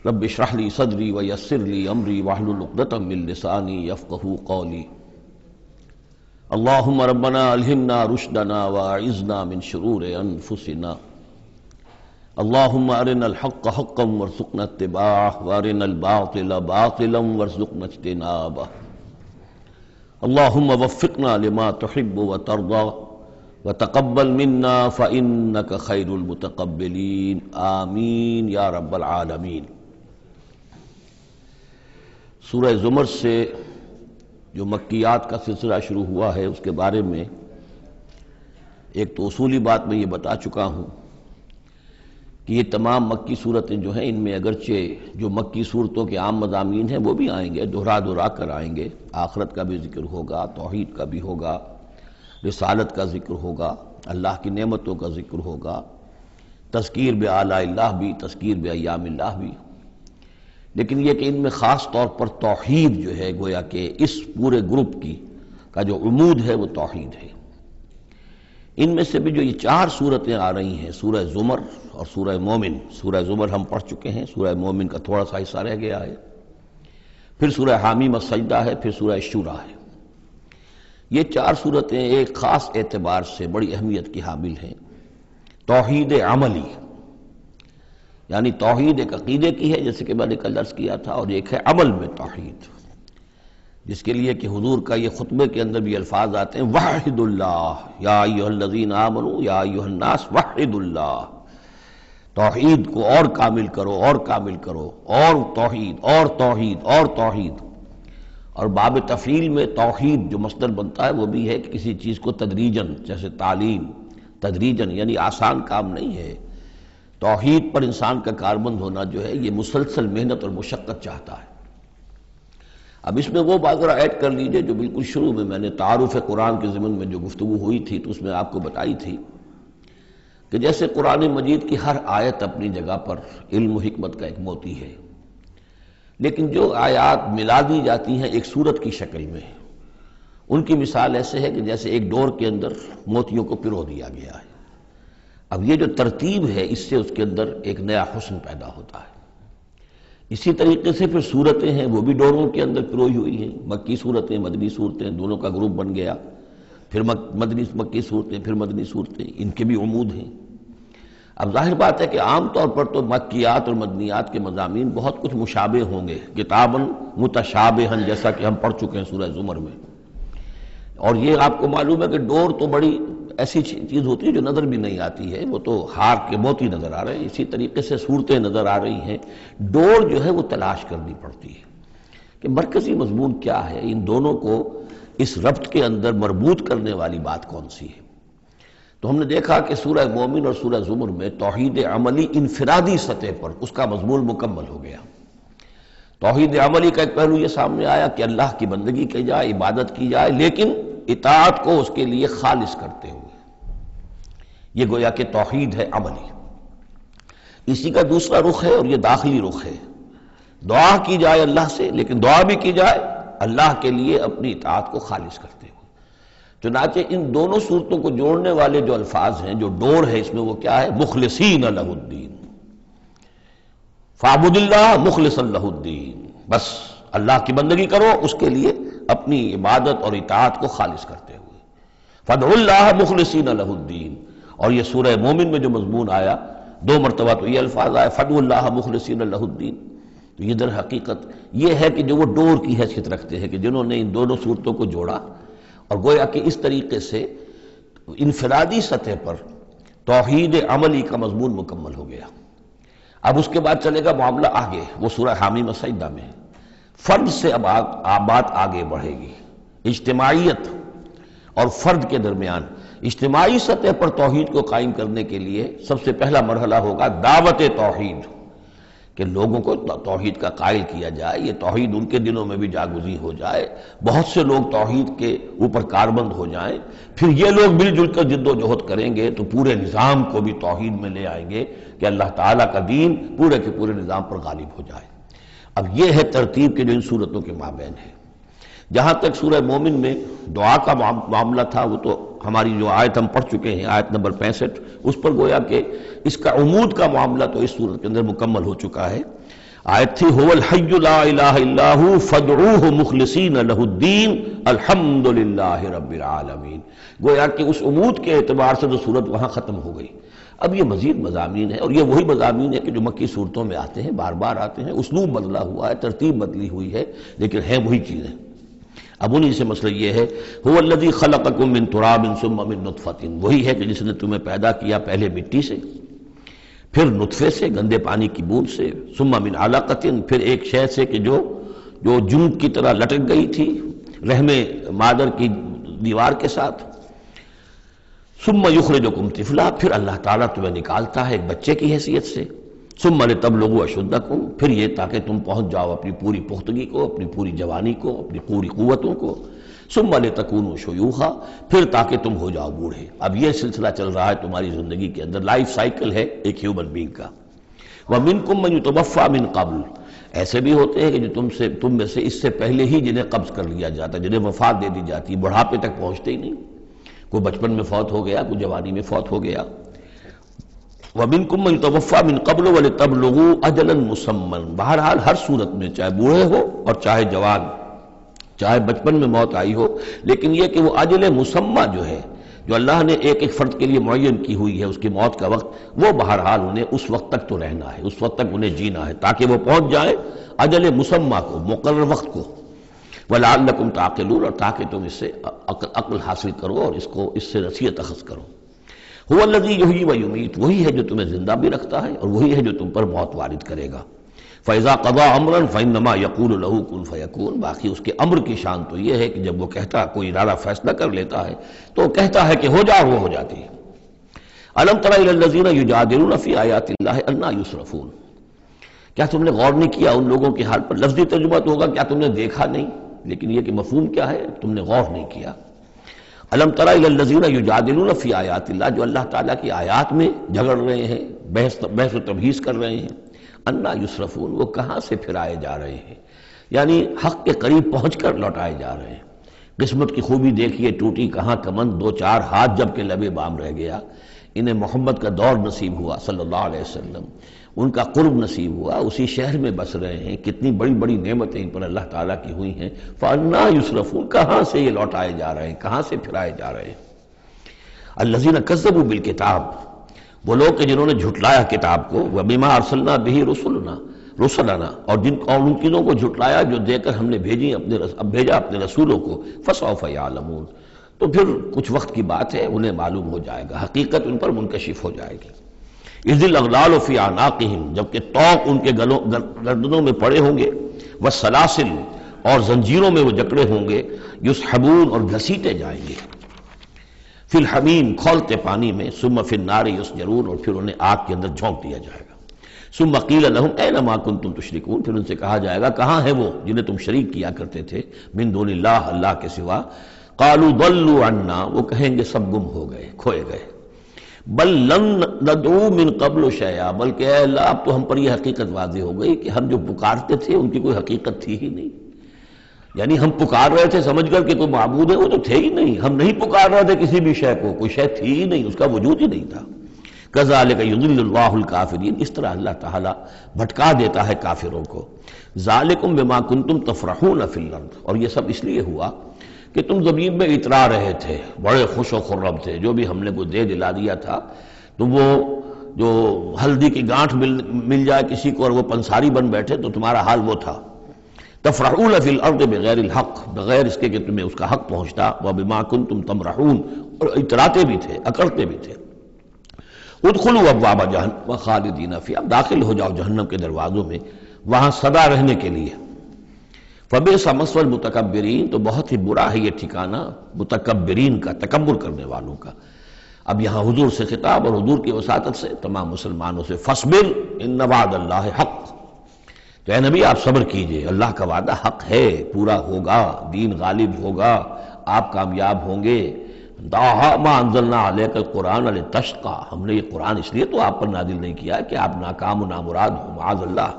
رب اشرح لی صدری ویسر لی امری واحلل عقدۃ من لسانی یفقہوا قولی اللہم ربنا الہمنا رشدنا واعذنا من شرور انفسنا اللہم ارنا الحق حقا وارزقنا اتباعہ وارنا الباطل باطلا وارزقنا اجتنابہ اللہم وفقنا لما تحب وترضى وتقبل منا فإنك خیر المتقبلین آمین یا رب العالمین۔ سورہ زمر سے جو مکیات کا سلسلہ شروع ہوا ہے اس کے بارے میں ایک تو اصولی بات میں یہ بتا چکا ہوں کہ یہ تمام مکی صورتیں جو ہیں ان میں اگرچہ جو مکی صورتوں کے عام مضامین ہیں وہ بھی آئیں گے، دہرا کر آئیں گے، آخرت کا بھی ذکر ہوگا، توحید کا بھی ہوگا، رسالت کا ذکر ہوگا، اللہ کی نعمتوں کا ذکر ہوگا، تذکیر بآلاء اللہ بھی، تذکیر بایام اللہ بھی، لیکن یہ کہ ان میں خاص طور پر توحید جو ہے گویا کہ اس پورے گروپ کا جو عمود ہے وہ توحید ہے۔ ان میں سے بھی جو یہ چار صورتیں آ رہی ہیں، سورہ زمر اور سورہ مومن، سورہ زمر ہم پڑھ چکے ہیں، سورہ مومن کا تھوڑا سا حصہ رہ گیا ہے، پھر سورہ حامیم السجدہ ہے، پھر سورہ شورى ہے۔ یہ چار صورتیں ایک خاص اعتبار سے بڑی اہمیت کی حامل ہیں۔ توحید عملی یعنی توحید ایک عقیدے کی ہے جیسے کہ میں نے کل عرض کیا تھا، اور ایک ہے عمل میں توحید، جس کے لیے کہ حضور کا یہ خطبے کے اندر بھی الفاظ آتے ہیں وحد اللہ یا ایھا الذین آمنوا یا ایھا الناس وحد اللہ، توحید کو اور کامل کرو اور کامل کرو، اور توحید اور توحید اور توحید۔ اور باب تفعیل میں توحید جو مصدر بنتا ہے وہ بھی ہے کہ کسی چیز کو تدریجاً، جیسے تعلیم تدریجاً، یعنی آسان کام نہیں ہے۔ توحید پر انسان کا کاربند ہونا جو ہے یہ مسلسل محنت اور مشقت چاہتا ہے۔ اب اس میں وہ بات ذرا ایڈ کر لیجئے جو بالکل شروع میں نے تعارف قرآن کے ضمن میں جو گفتگو ہوئی تھی تو اس میں آپ کو بتائی تھی کہ جیسے قرآن مجید کی ہر آیت اپنی جگہ پر علم و حکمت کا ایک موتی ہے، لیکن جو آیات ملا دی جاتی ہیں ایک صورت کی شکل میں، ان کی مثال ایسے ہے کہ جیسے ایک ڈور کے اندر موتیوں کو پرو دیا گیا ہے۔ اب یہ جو ترتیب ہے اس سے اس کے اندر ایک نیا حسن پیدا ہوتا ہے۔ اسی طریقے سے پھر صورتیں ہیں وہ بھی ڈوروں کے اندر پروئی ہوئی ہیں، مکی صورتیں، مدنی صورتیں، دونوں کا گروپ بن گیا، پھر مکی صورتیں، پھر مدنی صورتیں، ان کے بھی عمود ہیں۔ اب ظاہر بات ہے کہ عام طور پر تو مکیات اور مدنیات کے مضامین بہت کچھ مشابہ ہوں گے، کتاباً متشابہاً، جیسا کہ ہم پڑھ چکے ہیں سورہ زمر میں۔ اور یہ آپ کو معلوم ہے کہ ڈور تو بڑی ایسی چیز ہوتی ہے جو نظر بھی نہیں آتی ہے، وہ تو ہار کے موتی نظر آ رہے ہیں، اسی طریقے سے صورتیں نظر آ رہی ہیں، ڈور جو ہے وہ تلاش کرنی پڑتی ہے کہ مرکزی مضمون کیا ہے، ان دونوں کو اس ربط کے اندر مربوط کرنے والی بات کون سی ہے۔ تو ہم نے دیکھا کہ سورہ مومن اور سورہ زمر میں توحید عملی انفرادی سطح پر اس کا مضمون مکمل ہو گیا۔ توحید عملی کا ایک پہلو یہ سامنے آیا کہ اللہ کی بندگی کی جائے، عبادت کی جائے، لیکن اطاعت کو اس کے لیے خالص کرتے ہوئے، یہ گویا کہ توحید ہے عملی۔ اسی کا دوسرا رخ ہے اور یہ داخلی رخ ہے، دعا کی جائے اللہ سے، لیکن دعا بھی کی جائے اللہ کے لیے اپنی اطاعت کو خالص کرتے ہوئے۔ چنانچہ ان دونوں صورتوں کو جوڑنے والے جو الفاظ ہیں، جو ڈور ہے اس میں، وہ کیا ہے؟ مخلصین لہ الدین، فاعبد اللہ مخلصا لہ الدین، بس اللہ کی بندگی کرو، اس کے لیے اپنی عبادت اور اطاعت کو خالص کرتے ہوئے۔ فادعوا اللہ مخلصین لہ الدین، اور یہ سورہ مومن میں جو مضمون آیا، دو مرتبہ تو یہ الفاظ آئے فادعوا اللہ مخلصین لہ الدین، تو یہ در حقیقت یہ ہے کہ جو وہ ڈور کی حیثیت رکھتے ہیں کہ جنہوں نے ان دونوں صورتوں کو جوڑا، اور گویا کہ اس طریقے سے انفرادی سطح پر توحید عملی کا مضمون مکمل ہو گیا۔ اب اس کے بعد چلے گا معاملہ آگے، وہ سورہ حامیم السجدہ میں فرد سے اب بات آگے بڑھے گی، اجتماعیت اور فرد کے درمیان۔ اجتماعی سطح پر توحید کو قائم کرنے کے لیے سب سے پہلا مرحلہ ہوگا دعوت توحید، کہ لوگوں کو توحید کا قائل کیا جائے، یہ توحید ان کے دلوں میں بھی جاگزی ہو جائے، بہت سے لوگ توحید کے اوپر کاربند ہو جائیں، پھر یہ لوگ مل جل کر جد و جہد کریں گے تو پورے نظام کو بھی توحید میں لے آئیں گے کہ اللہ تعالیٰ کا دین پورے کے پورے نظام پر غالب ہو جائے۔ اب یہ ہے ترتیب کے جو ان صورتوں کے مابین ہے۔ جہاں تک سورہ مومن میں دعا کا معاملہ تھا، وہ تو ہماری جو آیت ہم پڑھ چکے ہیں، آیت نمبر 65، اس پر گویا کہ اس کا عمود کا معاملہ تو اس صورت کے اندر مکمل ہو چکا ہے۔ آیت تھی هو الحی لا الہ الا ہو فادعوہ مخلصین لہ الدین الحمد للہ رب العالمین. گویا کہ اس عمود کے اعتبار سے تو صورت وہاں ختم ہو گئی. اب یہ مزید مضامین ہے، اور یہ وہی مضامین ہے کہ جو مکی صورتوں میں آتے ہیں، بار بار آتے ہیں. اسلوب بدلا ہوا ہے، ترتیب بدلی ہوئی ہے، لیکن ہیں وہی چیزیں. اب انہی سے مسئلہ یہ ہے هو الذی خلقکم من تراب ثم من نطفۃ، وہی ہے کہ جس نے تمہیں پیدا کیا پہلے مٹی سے، پھر نطفے سے، گندے پانی کی بوند سے، ثم من علقۃ، پھر ایک شے سے کہ جو جنگ کی طرح لٹک گئی تھی رحم مادر کی دیوار کے ساتھ، ثم یخرجکم طفلا، پھر اللہ تعالیٰ تمہیں نکالتا ہے ایک بچے کی حیثیت سے، ثم لتبلغوا اشدکم، پھر یہ تاکہ تم پہنچ جاؤ اپنی پوری پختگی کو، اپنی پوری جوانی کو، اپنی پوری قوتوں کو، ثم لتکونوا شیوخا، پھر تاکہ تم ہو جاؤ بوڑھے. اب یہ سلسلہ چل رہا ہے تمہاری زندگی کے اندر، لائف سائیکل ہے ایک ہیومن بینگ کا. ومنکم من یتوفی من قبل، ایسے بھی ہوتے ہیں کہ جو تم میں سے اس سے پہلے ہی جنہیں قبض کر لیا جاتا، جنہیں وفات دے دی جاتی، بڑھاپے تک پہنچتے ہی نہیں. کوئی بچپن میں فوت ہو گیا، کوئی جوانی میں فوت ہو گیا. وَمِنْكُمْ مَنْ يُتَوَفَّى مِنْ قَبْلُ وَلِتَبْلُغُوا أَجَلًا مُّسَمًّى، بہرحال ہر صورت میں چاہے بوڑھے ہو اور چاہے جوان، چاہے بچپن میں موت آئی ہو، لیکن یہ کہ وہ اجل مسمى جو ہے، جو اللہ نے ایک ایک فرد کے لیے معین کی ہوئی ہے اس کی موت کا وقت، وہ بہرحال انہیں اس وقت تک تو رہنا ہے، اس وقت تک انہیں جینا ہے تاکہ وہ پہنچ جائیں اجل مسمى کو، مقرر وقت کو. وَلَعَلَّكُمْ تَعْقِلُونَ، اور تاکہ تم اس سے عقل حاصل کرو اور اس سے نصیحت اخذ کرو. هو الذی یحیی و یمیت، وہی ہے جو تمہیں زندہ بھی رکھتا ہے اور وہی ہے جو تم پر موت وارد کرے گا. فَإِذَا قَضَىٰ أَمْرًا فَإِنَّمَا يَقُولُ لَهُ كُن فَيَكُونُ، باقی اس کے امر کی شان تو یہ ہے کہ جب وہ کہتا کوئی ارادہ فیصلہ کر لیتا ہے تو وہ کہتا ہے کہ ہو جا، وہ ہو جاتی ہے. أَلَمْ تَرَ إِلَى الَّذِينَ يُجَادِلُونَ فِي آيَاتِ اللَّهِ أَنَّىٰ يُصْرَفُونَ، کیا تم نے غور نہیں کیا ان لوگوں کے حال پر؟ لفظی ترجمہ تو ہوگا کیا تم نے دیکھا نہیں، لیکن یہ کہ مفہوم کیا ہے، تم نے غور نہیں کیا. الم تر الی الذین یجادلون فی آیات اللہ، جو اللہ تعالیٰ کی آیات میں جھگڑ رہے ہیں، بحث و تبحیث کر رہے ہیں. انا یصرفون، وہ کہاں سے پھرائے جا رہے ہیں، یعنی حق کے قریب پہنچ کر لوٹائے جا رہے ہیں. قسمت کی خوبی دیکھیے، ٹوٹی کہاں کمند، دو چار ہاتھ جب کہ لبے بام رہ گیا. انہیں محمد کا دور نصیب ہوا صلی اللہ علیہ وسلم، ان کا قرب نصیب ہوا، اسی شہر میں بس رہے ہیں، کتنی بڑی بڑی نعمتیں ان پر اللہ تعالیٰ کی ہوئی ہیں. فَأَنَّىٰ يُصْرَفُونَ، کہاں سے یہ لوٹائے جا رہے ہیں، کہاں سے پھرائے جا رہے ہیں. الَّذِينَ كَذَّبُوا بِالْكِتَابِ، وہ لوگ کہ جنہوں نے جھٹلایا کتاب کو، وَبِمَا أَرْسَلْنَا بِهِ رُسُلَنَا، اور ان چیزوں کو جھٹلایا جو دے کر ہم نے بھیجا اپنے رسولوں کو. فَسَوْفَ يَعْلَمُونَ، تو پھر کچھ وقت کی بات ہے، انہیں معلوم ہو جائے گا، حقیقت ان پر منکشف ہو جائے گی. اذ الاغلال فی اعناقہم، جبکہ طوق ان کے گردنوں میں پڑے ہوں گے، والسلاسل، اور زنجیروں میں وہ جکڑے ہوں گے، یسحبون، اور گھسیٹے جائیں گے، فی الحمیم، کھولتے پانی میں، ثم فی النار یسجرون، اور پھر انہیں آگ کے اندر جھونک دیا جائے گا. ثم قیل لہم این ما کنتم تشرکون، پھر ان سے کہا جائے گا کہاں ہیں وہ جنہیں تم شریک کیا کرتے تھے، من دون اللہ، اللہ کے سوا. قالوا ضلوا عنا، وہ کہیں گے سب گم ہو گئے، کھوئے گئے. بل لن ندعو من قبل شیئا، بلکہ اے اللہ اب تو ہم پر یہ حقیقت واضح ہو گئی کہ ہم جو پکارتے تھے ان کی کوئی حقیقت تھی ہی نہیں. یعنی ہم پکار رہے تھے سمجھ کر کہ کوئی معبود ہے، وہ تو تھے ہی نہیں. ہم نہیں پکار رہے تھے کسی بھی شے کو، کوئی شے تھی ہی نہیں، اس کا وجود ہی نہیں تھا. کذالک یضل اللہ الکافرین، اس طرح اللہ تعالیٰ بھٹکا دیتا ہے کافروں کو. ذالکم بما کنتم تفرحون فی الارض، اور یہ سب اس لیے ہوا کہ تم زمین میں اترا رہے تھے، بڑے خوش و خرم تھے، جو بھی ہم نے کو دے دلا دیا تھا. تو وہ جو ہلدی کی گانٹھ مل جائے کسی کو اور وہ پنساری بن بیٹھے تو تمہارا حال وہ تھا. تفرحون فی الارض بغیر الحق، بغیر اس کے کہ تمہیں اس کا حق پہنچتا. وبما کنتم تمرحون، اور اتراتے بھی تھے، اکڑتے بھی تھے. ادخلوا ابواب جہنم خالدین فیہا، اب داخل ہو جاؤ جہنم کے دروازوں میں، وہاں سدا رہنے کے لیے. فبئس مثوى المتکبرین، تو بہت ہی برا ہے یہ ٹھکانہ متکبرین کا، تکبر کرنے والوں کا. اب یہاں حضور سے خطاب اور حضور کی وساطت سے تمام مسلمانوں سے. فاصبر ان وعد اللہ حق، تو اے نبی آپ صبر کیجئے، اللہ کا وعدہ حق ہے، پورا ہوگا، دین غالب ہوگا، آپ کامیاب ہوں گے. ما انزلنا علیک القرآن لتشقى، ہم نے یہ قرآن اس لیے تو آپ پر نازل نہیں کیا کہ آپ ناکام و نامراد ہو، معاذ اللہ.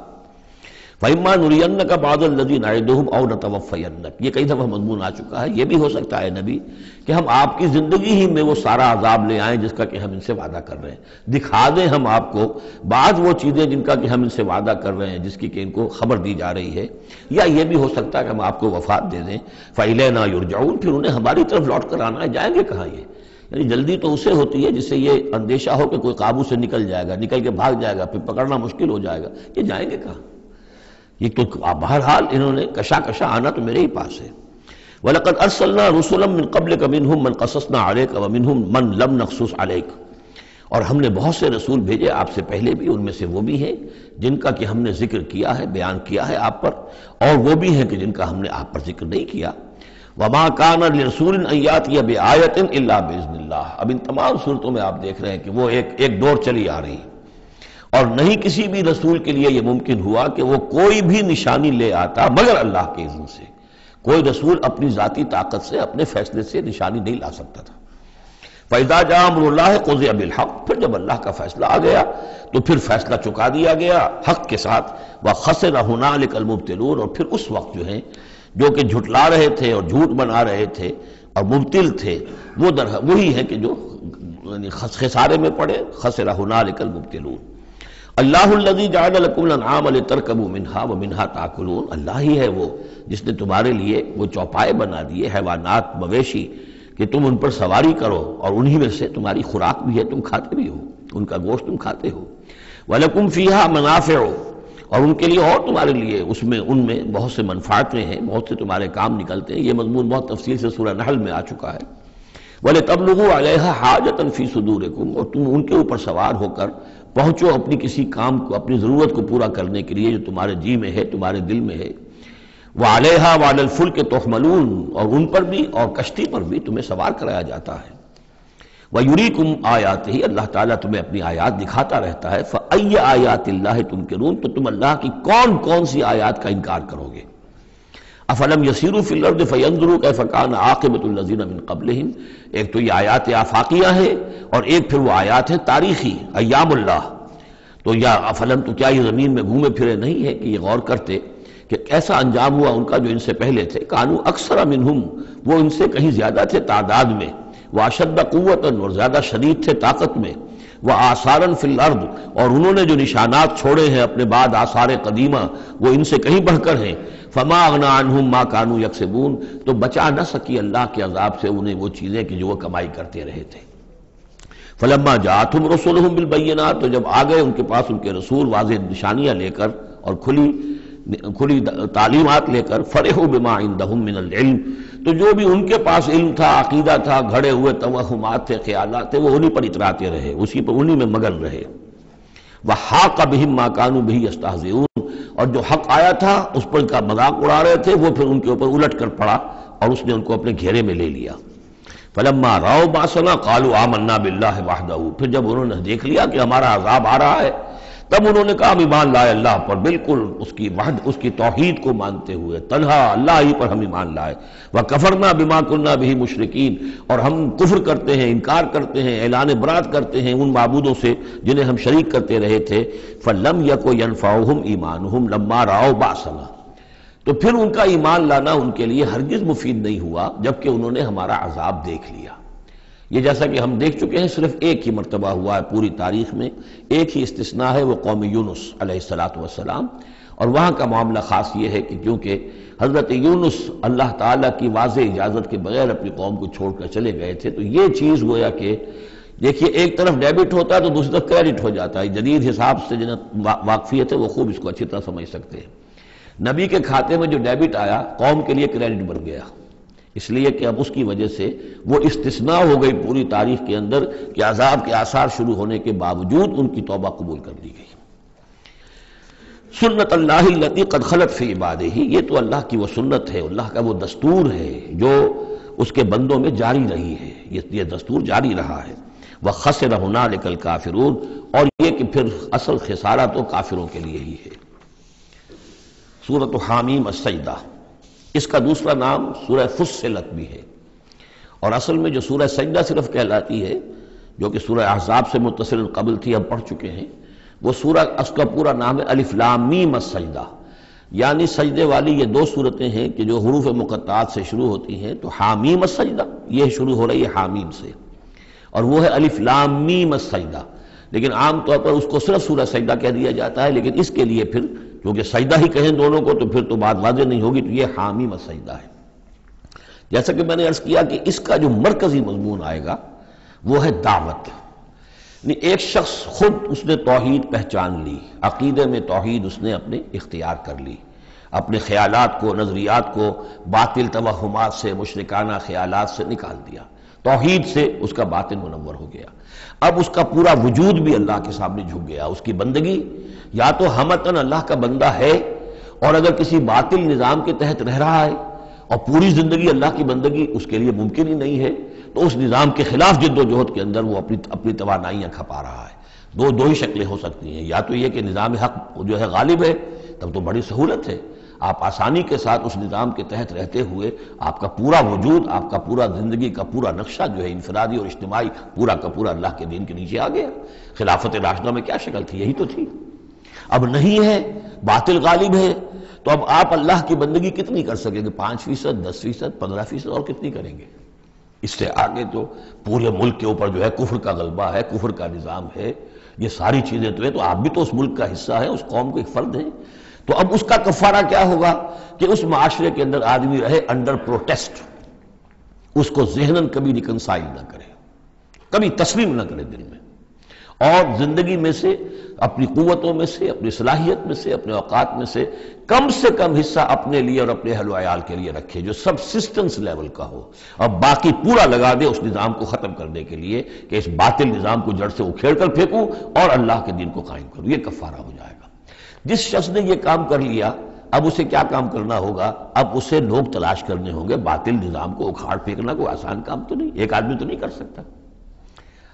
فَإِمَّا نُرِيَنَّكَ بَعْضَ الَّذِي نَعِدُهُمْ أَوْ نَتَوَفَّيَنَّكَ، یہ کئی دفعہ مضمون آ چکا ہے۔ یہ بھی ہو سکتا ہے نبی کہ ہم آپ کی زندگی ہی میں وہ سارا عذاب لے آئیں جس کا کہ ہم ان سے وعدہ کر رہے ہیں، دکھا دیں ہم آپ کو بعض وہ چیزیں جن کا کہ ہم ان سے وعدہ کر رہے ہیں، جس کی کہ ان کو خبر دی جا رہی ہے، یا یہ بھی ہو سکتا ہے کہ ہم آپ کو وفات دے دیں۔ فَإِلَيْنَا يُرْجَعُونَ، پھر انہیں ہماری طرف لوٹ کر آنا ہے۔ جائیں گے کہاں یہ؟ یعنی جلدی تو اسے ہوتی ہے جس سے یہ اندیشہ ہو کہ کوئی قابو سے نکل جائے گا، نکل کے بھاگ جائے گا، پھر پکڑنا مشکل ہو جائے گا۔ یہ جائیں گے کہاں؟ یہ تو بہرحال انہوں نے کشا آنا تو میرے ہی پاس ہے۔ وَلَقَدْ أَرْسَلْنَا رُسُلًا مِّن قَبْلِكَ مِنْهُمْ مَنْ قَصَصْنَا عَلَيْكَ وَمِنْهُمْ مَنْ لَمْ نَقْصُصْ عَلَيْكَ، اور ہم نے بہت سے رسول بھیجے آپ سے پہلے بھی، ان میں سے وہ بھی ہیں جن کا کہ ہم نے ذکر کیا ہے، بیان کیا ہے آپ پر، اور وہ بھی ہیں کہ جن کا ہم نے آپ پر ذکر نہیں کیا۔ وَمَا كَانَ لِرَسُولٍ أَن يَأْتِيَ بِآيَةٍ إِلَّا بِإِذْنِ اللَّهِ، اب ان تمام صورتوں میں آپ دیکھ رہے ہیں کہ وہ ایک دور چلی آ رہی ہے، اور نہیں کسی بھی رسول کے لیے یہ ممکن ہوا کہ وہ کوئی بھی نشانی لے آتا مگر اللہ کے اذن سے۔ کوئی رسول اپنی ذاتی طاقت سے، اپنے فیصلے سے نشانی نہیں لا سکتا تھا۔ فَإِذَا جَاءَ أَمْرُ اللَّهِ قُضِيَ بِالْحَقِّ، پھر جب اللہ کا فیصلہ آ گیا تو پھر فیصلہ چکا دیا گیا حق کے ساتھ۔ وَخَسِرَ هُنَالِكَ الْمُبْطِلُونَ، اور پھر اس وقت جو ہیں جو کہ جھٹلا رہے تھے اور جھوٹ بنا رہے تھے اور مبتل تھے، وہ وہی ہیں کہ جو خسارے میں پڑے۔ خَسِرَ هُنَالِكَ الْمُبْطِلُونَ۔ اللہ الذی جعل لکم الانعام لترکبوا منہا ومنہا تاکلون، اللہ ہی ہے وہ جس نے تمہارے لیے وہ چوپائے بنا دیے، حیوانات مویشی، کہ تم ان پر سواری کرو، اور انہی میں سے تمہاری خوراک بھی ہے، تم کھاتے بھی ہو، ان کا گوشت تم کھاتے ہو۔ وَلَكُمْ فِيهَا مَنَافِعُ، اور ان کے لیے اور تمہارے لیے ان میں بہت سے منفعتیں ہیں، بہت سے تمہارے کام نکلتے ہیں۔ یہ مضمون بہت تفصیل سے سورہ نحل میں آ چکا ہے۔ وَلِتَبْلُغُوا عَلَيْهَا حَاجَةً فِي صُدُورِكُمْ، اور تم ان کے اوپر سوار ہو کر پہنچو اپنی کسی کام کو، اپنی ضرورت کو پورا کرنے کے لیے جو تمہارے جی میں ہے، تمہارے دل میں ہے۔ وَعَلَيْهَا وَعَلَى الْفُلْكِ تُحْمَلُونَ، اور ان پر بھی اور کشتی پر بھی تمہیں سوار کرایا جاتا ہے۔ وَيُرِيكُمْ آيَاتِهِ، اللہ تعالیٰ تمہیں اپنی آیات دکھاتا رہتا ہے۔ فَأَيَّ آيَاتِ اللَّهِ تُنْكِرُونَ، تو تم اللہ کی کون سی آیات کا انکار کرو گے؟ افلم یسیروا فی الارض فینظروا کیف کان عاقبۃ الذین من قبلہم، ایک تو یہ آیات آفاقیہ ہیں اور ایک پھر وہ آیات ہیں تاریخی، ایام اللہ۔ تو یا افلم، تو کیا یہ زمین میں گھومے پھرے نہیں ہے کہ یہ غور کرتے کہ کیسا انجام ہوا ان کا جو ان سے پہلے تھے؟ کانوا اکثر منہم، وہ ان سے کہیں زیادہ تھے تعداد میں، واشد قوۃ، اور زیادہ شدید تھے طاقت میں، وآثارا فی الارض، اور انہوں نے جو نشانات چھوڑے ہیں اپنے بعد آثار قدیمہ وہ ان سے کہیں بڑھ کر ہیں۔ فما اغنی عنہم ما کانوا یکسبون، تو بچا نہ سکی اللہ کے عذاب سے انہیں وہ چیزیں کہ جو وہ کمائی کرتے رہے تھے۔ فلما جاءتہم رسلہم بالبینات، تو جب آ گئے ان کے پاس ان کے رسول واضح نشانیاں لے کر اور کھلی تعلیمات لے کر، فرحوا بما عندہم من العلم، تو جو بھی ان کے پاس علم تھا، عقیدہ تھا، گھڑے ہوئے توہمات تھے، خیالات تھے، وہ انہی پر اتراتے رہے، اسی پر انہی میں مگن رہے۔ وحاق بہم ما کانوا بہ یستہزئون، اور جو حق آیا تھا اس پر کا مذاق اڑا رہے تھے وہ پھر ان کے اوپر الٹ کر پڑا اور اس نے ان کو اپنے گھیرے میں لے لیا۔ فلما رأوا بأسنا قالوا آمنا باللہ وحدہ، پھر جب انہوں نے دیکھ لیا کہ ہمارا عذاب آ رہا ہے تب انہوں نے کہا ہم ایمان لائے اللہ پر، بالکل اس کی توحید کو مانتے ہوئے، تنہا اللہ ہی پر ہم ایمان لائے۔ وَكَفَرْنَا بِمَا كُنَّا بِهِ مُشْرِكِينَ، اور ہم کفر کرتے ہیں، انکار کرتے ہیں، اعلان برات کرتے ہیں ان معبودوں سے جنہیں ہم شریک کرتے رہے تھے۔ فَلَمْ يَكُ يَنْفَعُهُمْ إِيمَانُهُمْ لَمَّا رَأَوْا بَأْسَنَا، تو پھر ان کا ایمان لانا ان کے لیے ہرگز مفید نہیں ہوا جبکہ انہوں نے ہمارا عذاب دیکھ لیا۔ یہ جیسا کہ ہم دیکھ چکے ہیں صرف ایک ہی مرتبہ ہوا ہے پوری تاریخ میں، ایک ہی استثناء ہے، وہ قوم یونس علیہ السلام، اور وہاں کا معاملہ خاص یہ ہے کہ کیونکہ حضرت یونس اللہ تعالیٰ کی واضح اجازت کے بغیر اپنی قوم کو چھوڑ کر چلے گئے تھے، تو یہ چیز گویا کہ دیکھیے ایک طرف ڈیبٹ ہوتا ہے تو دوسری طرف کریڈٹ ہو جاتا ہے۔ جدید حساب سے جنہیں واقفیت ہے وہ خوب اس کو اچھی طرح سمجھ سکتے ہیں۔ نبی کے کھاتے میں جو ڈیبٹ آیا قوم کے لیے کریڈٹ بن گیا، اس لیے کہ اب اس کی وجہ سے وہ استثناء ہو گئی پوری تاریخ کے اندر کہ عذاب کے آثار شروع ہونے کے باوجود ان کی توبہ قبول کر لی گئی۔ سنت اللہ التی قد خلت فی عبادہ، یہ تو اللہ کی وہ سنت ہے، اللہ کا وہ دستور ہے جو اس کے بندوں میں جاری رہی ہے، یہ دستور جاری رہا ہے۔ وخسر ہنالک الکافرون، اور یہ کہ پھر اصل خسارہ تو کافروں کے لیے ہی ہے۔ سورۃ حامیم السجدہ، اس کا دوسرا نام سورہ فصلت بھی ہے، اور اصل میں جو سورہ سجدہ صرف کہلاتی ہے جو کہ سورہ احزاب سے متصل قبل تھی، ہم پڑھ چکے ہیں، وہ سورہ اس کا پورا نام ہے الف لام میم السجدہ، یعنی سجدے والی یہ دو صورتیں ہیں کہ جو حروف مقطعات سے شروع ہوتی ہیں، تو حامیم السجدہ یہ شروع ہو رہی ہے حامیم سے، اور وہ ہے الف لام میم السجدہ، لیکن عام طور پر اس کو صرف سورہ سجدہ کہہ دیا جاتا ہے، لیکن اس کے لیے پھر کیونکہ سجدہ ہی کہیں دونوں کو تو پھر تو بات واضح نہیں ہوگی، تو یہ حامیم السجدہ ہے۔ جیسا کہ میں نے عرض کیا کہ اس کا جو مرکزی مضمون آئے گا وہ ہے دعوت، یعنی ایک شخص خود اس نے توحید پہچان لی، عقیدے میں توحید اس نے اپنے اختیار کر لی، اپنے خیالات کو، نظریات کو باطل توہمات سے، مشرکانہ خیالات سے نکال دیا، توحید سے اس کا باطن منور ہو گیا۔ اب اس کا پورا وجود بھی اللہ کے سامنے جھک گیا، اس کی بندگی یا تو ہمتاً اللہ کا بندہ ہے، اور اگر کسی باطل نظام کے تحت رہ رہا ہے اور پوری زندگی اللہ کی بندگی اس کے لیے ممکن ہی نہیں ہے، تو اس نظام کے خلاف جد و جہد کے اندر وہ اپنی توانائیاں کھپا رہا ہے۔ دو ہی شکلیں ہو سکتی ہیں، یا تو یہ کہ نظام حق جو ہے غالب ہے، تب تو بڑی سہولت ہے، آپ آسانی کے ساتھ اس نظام کے تحت رہتے ہوئے آپ کا پورا وجود، آپ کا پورا زندگی کا پورا نقشہ جو ہے انفرادی اور اجتماعی پورا کا پورا اللہ کے دین کے نیچے آ گیا۔ خلافت راشدہ میں کیا شکل تھی؟ یہی تو تھی۔ اب نہیں ہے، باطل غالب ہے، تو اب آپ اللہ کی بندگی کتنی کر سکیں گے؟ 5%، 10%، 15%، اور کتنی کریں گے؟ اس سے آگے تو پورے ملک کے اوپر جو ہے کفر کا غلبہ ہے، کفر کا نظام ہے، یہ ساری چیزیں تو ہیں، تو آپ بھی تو اس ملک کا حصہ ہیں، اس قوم کے ایک فرد ہیں۔ تو اب اس کا کفارہ کیا ہوگا کہ اس معاشرے کے اندر آدمی رہے انڈر پروٹیسٹ، اس کو ذہناً کبھی ریکنسائل نہ کرے، کبھی تسلیم نہ کرے دل میں، اور زندگی میں سے، اپنی قوتوں میں سے، اپنی صلاحیت میں سے، اپنے اوقات میں سے کم حصہ اپنے لیے اور اپنے اہل و عیال کے لیے رکھے جو سبسسٹنس لیول کا ہو، اور باقی پورا لگا دے اس نظام کو ختم کرنے کے لیے کہ اس باطل نظام کو جڑ سے اکھیڑ کر پھینکوں اور اللہ کے دین کو قائم کروں۔ یہ کفارہ ہو جائے گا۔ جس شخص نے یہ کام کر لیا، اب اسے کیا کام کرنا ہوگا؟ اب اسے لوگ تلاش کرنے ہوں گے۔ باطل نظام کو اکھاڑ پھینکنا کوئی آسان کام تو نہیں، ایک آدمی تو نہیں کر سکتا،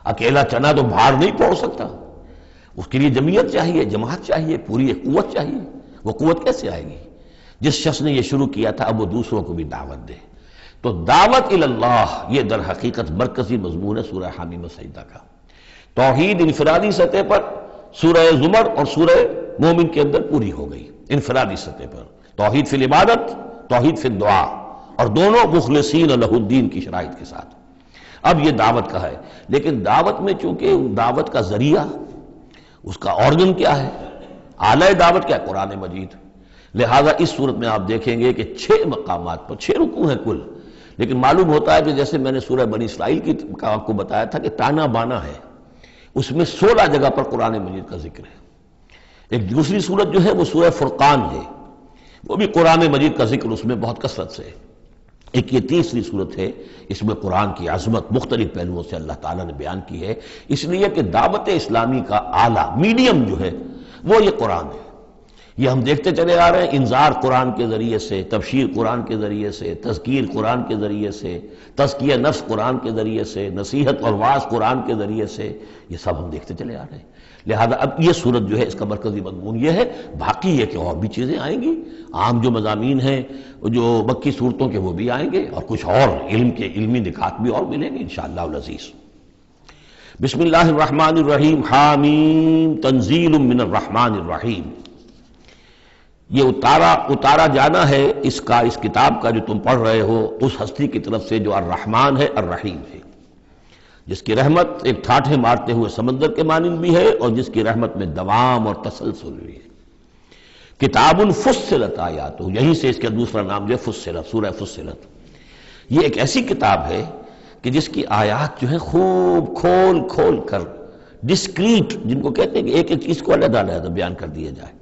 اکیلا چنا تو بھاڑ نہیں پھوڑ سکتا، اس کے لیے جمعیت چاہیے، جماعت چاہیے، پوری ایک قوت چاہیے۔ وہ قوت کیسے آئے گی؟ جس شخص نے یہ شروع کیا تھا اب وہ دوسروں کو بھی دعوت دے۔ تو دعوت اللہ یہ در حقیقت مرکزی مضمون ہے سورہ حامیم السجدہ کا۔ توحید انفرادی سطح پر سورہ زمر اور سورہ مومن کے اندر پوری ہو گئی، انفرادی سطح پر توحید فی العبادت، توحید فی الدعا، اور دونوں مخلصین لہ الدین کی شرائط کے ساتھ۔ اب یہ دعوت کا ہے، لیکن دعوت میں چونکہ دعوت کا ذریعہ، اس کا آرگن کیا ہے، آلہ دعوت کیا ہے؟ قرآن مجید۔ لہذا اس صورت میں آپ دیکھیں گے کہ 6 مقامات پر 6 رکوع ہیں کل، لیکن معلوم ہوتا ہے کہ جیسے میں نے سورہ بنی اسرائیل کی آپ کو بتایا تھا کہ تانا بانا ہے، اس میں 16 جگہ پر قرآن مجید کا ذکر ہے۔ ایک دوسری صورت جو ہے وہ سورہ فرقان ہے، وہ بھی قرآن مجید کا ذکر اس میں بہت کثرت سے ہے۔ ایک یہ تیسری صورت ہے، اس میں قرآن کی عظمت مختلف پہلوؤں سے اللہ تعالیٰ نے بیان کی ہے، اس لیے کہ دعوت اسلامی کا اعلیٰ میڈیم جو ہے وہ یہ قرآن ہے۔ یہ ہم دیکھتے چلے آ رہے ہیں، انذار قرآن کے ذریعے سے، تبشیر قرآن کے ذریعے سے، تذکیر قرآن کے ذریعے سے، تزکیہ نفس قرآن کے ذریعے سے، نصیحت اور وعظ قرآن کے ذریعے سے، یہ سب ہم دیکھتے چلے آ رہے ہیں۔ لہذا اب یہ صورت جو ہے اس کا مرکزی مضمون یہ ہے، باقی یہ کہ اور بھی چیزیں آئیں گی، عام جو مضامین ہیں جو مکی صورتوں کے وہ بھی آئیں گے، اور کچھ اور علم کے علمی نکات بھی اور ملیں گے انشاءاللہ العزیز۔ بسم اللہ الرحمن الرحیم، حامیم تنزیل من الرحمن الرحیم۔ یہ اتارا جانا ہے اس کتاب کا جو تم پڑھ رہے ہو اس ہستی کی طرف سے جو الرحمن ہے، الرحیم ہے، جس کی رحمت ایک ٹھاٹھے مارتے ہوئے سمندر کے مانند بھی ہے اور جس کی رحمت میں دوام اور تسلسل بھی ہے۔ کتاب فصلت آیاتہ، یہیں سے اس کا دوسرا نام جو ہے فصلت، سورہ فصلت۔ یہ ایک ایسی کتاب ہے کہ جس کی آیات جو ہے خوب کھول کھول کر ڈسکریٹ، جن کو کہتے ہیں کہ ایک ایک چیز کو علیحدہ علیحدہ بیان کر دیا جائے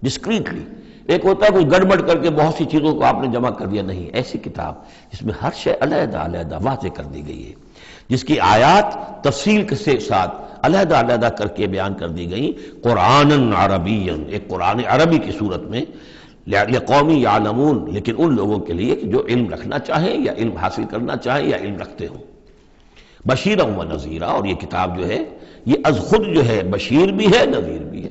ڈسکریٹلی۔ ایک ہوتا ہے کوئی گڑبڑ کر کے بہت سی چیزوں کو آپ نے جمع کر دیا، نہیں، ایسی کتاب جس میں ہر شے علیحدہ علیحدہ واضح کر دی گئی ہے، جس کی آیات تفصیل کے ساتھ علیحدہ علیحدہ کر کے بیان کر دی گئی، قرآن عربی، ایک قرآن عربی کی صورت میں، لقوم یعلمون، لیکن ان لوگوں کے لیے کہ جو علم رکھنا چاہیں یا علم حاصل کرنا چاہیں یا علم رکھتے ہوں، بشیرا و نذیرا۔ اور یہ کتاب جو ہے یہ از خود جو ہے بشیر بھی ہے، نذیر بھی ہے۔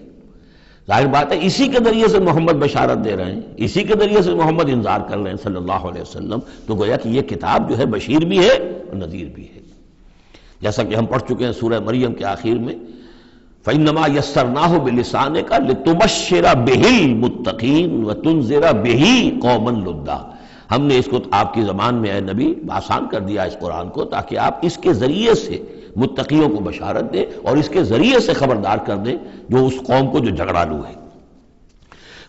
ظاہر بات ہے اسی کے ذریعے سے محمد بشارت دے رہے ہیں، اسی کے ذریعے سے محمد انذار کر رہے ہیں صلی اللہ علیہ وسلم، تو گویا کہ یہ کتاب جو ہے بشیر بھی ہے اور نذیر بھی ہے۔ جیسا کہ ہم پڑھ چکے ہیں سورہ مریم کے آخر میں، فإنما يسرناه بلسانك لتبشر به المتقين وتنذر به قوما لدا، ہم نے اس کو آپ کی زبان میں اے نبی آسان کر دیا اس قرآن کو، تاکہ آپ اس کے ذریعے سے متقیوں کو بشارت دیں اور اس کے ذریعے سے خبردار کر دیں جو اس قوم کو جو جھگڑالو ہے۔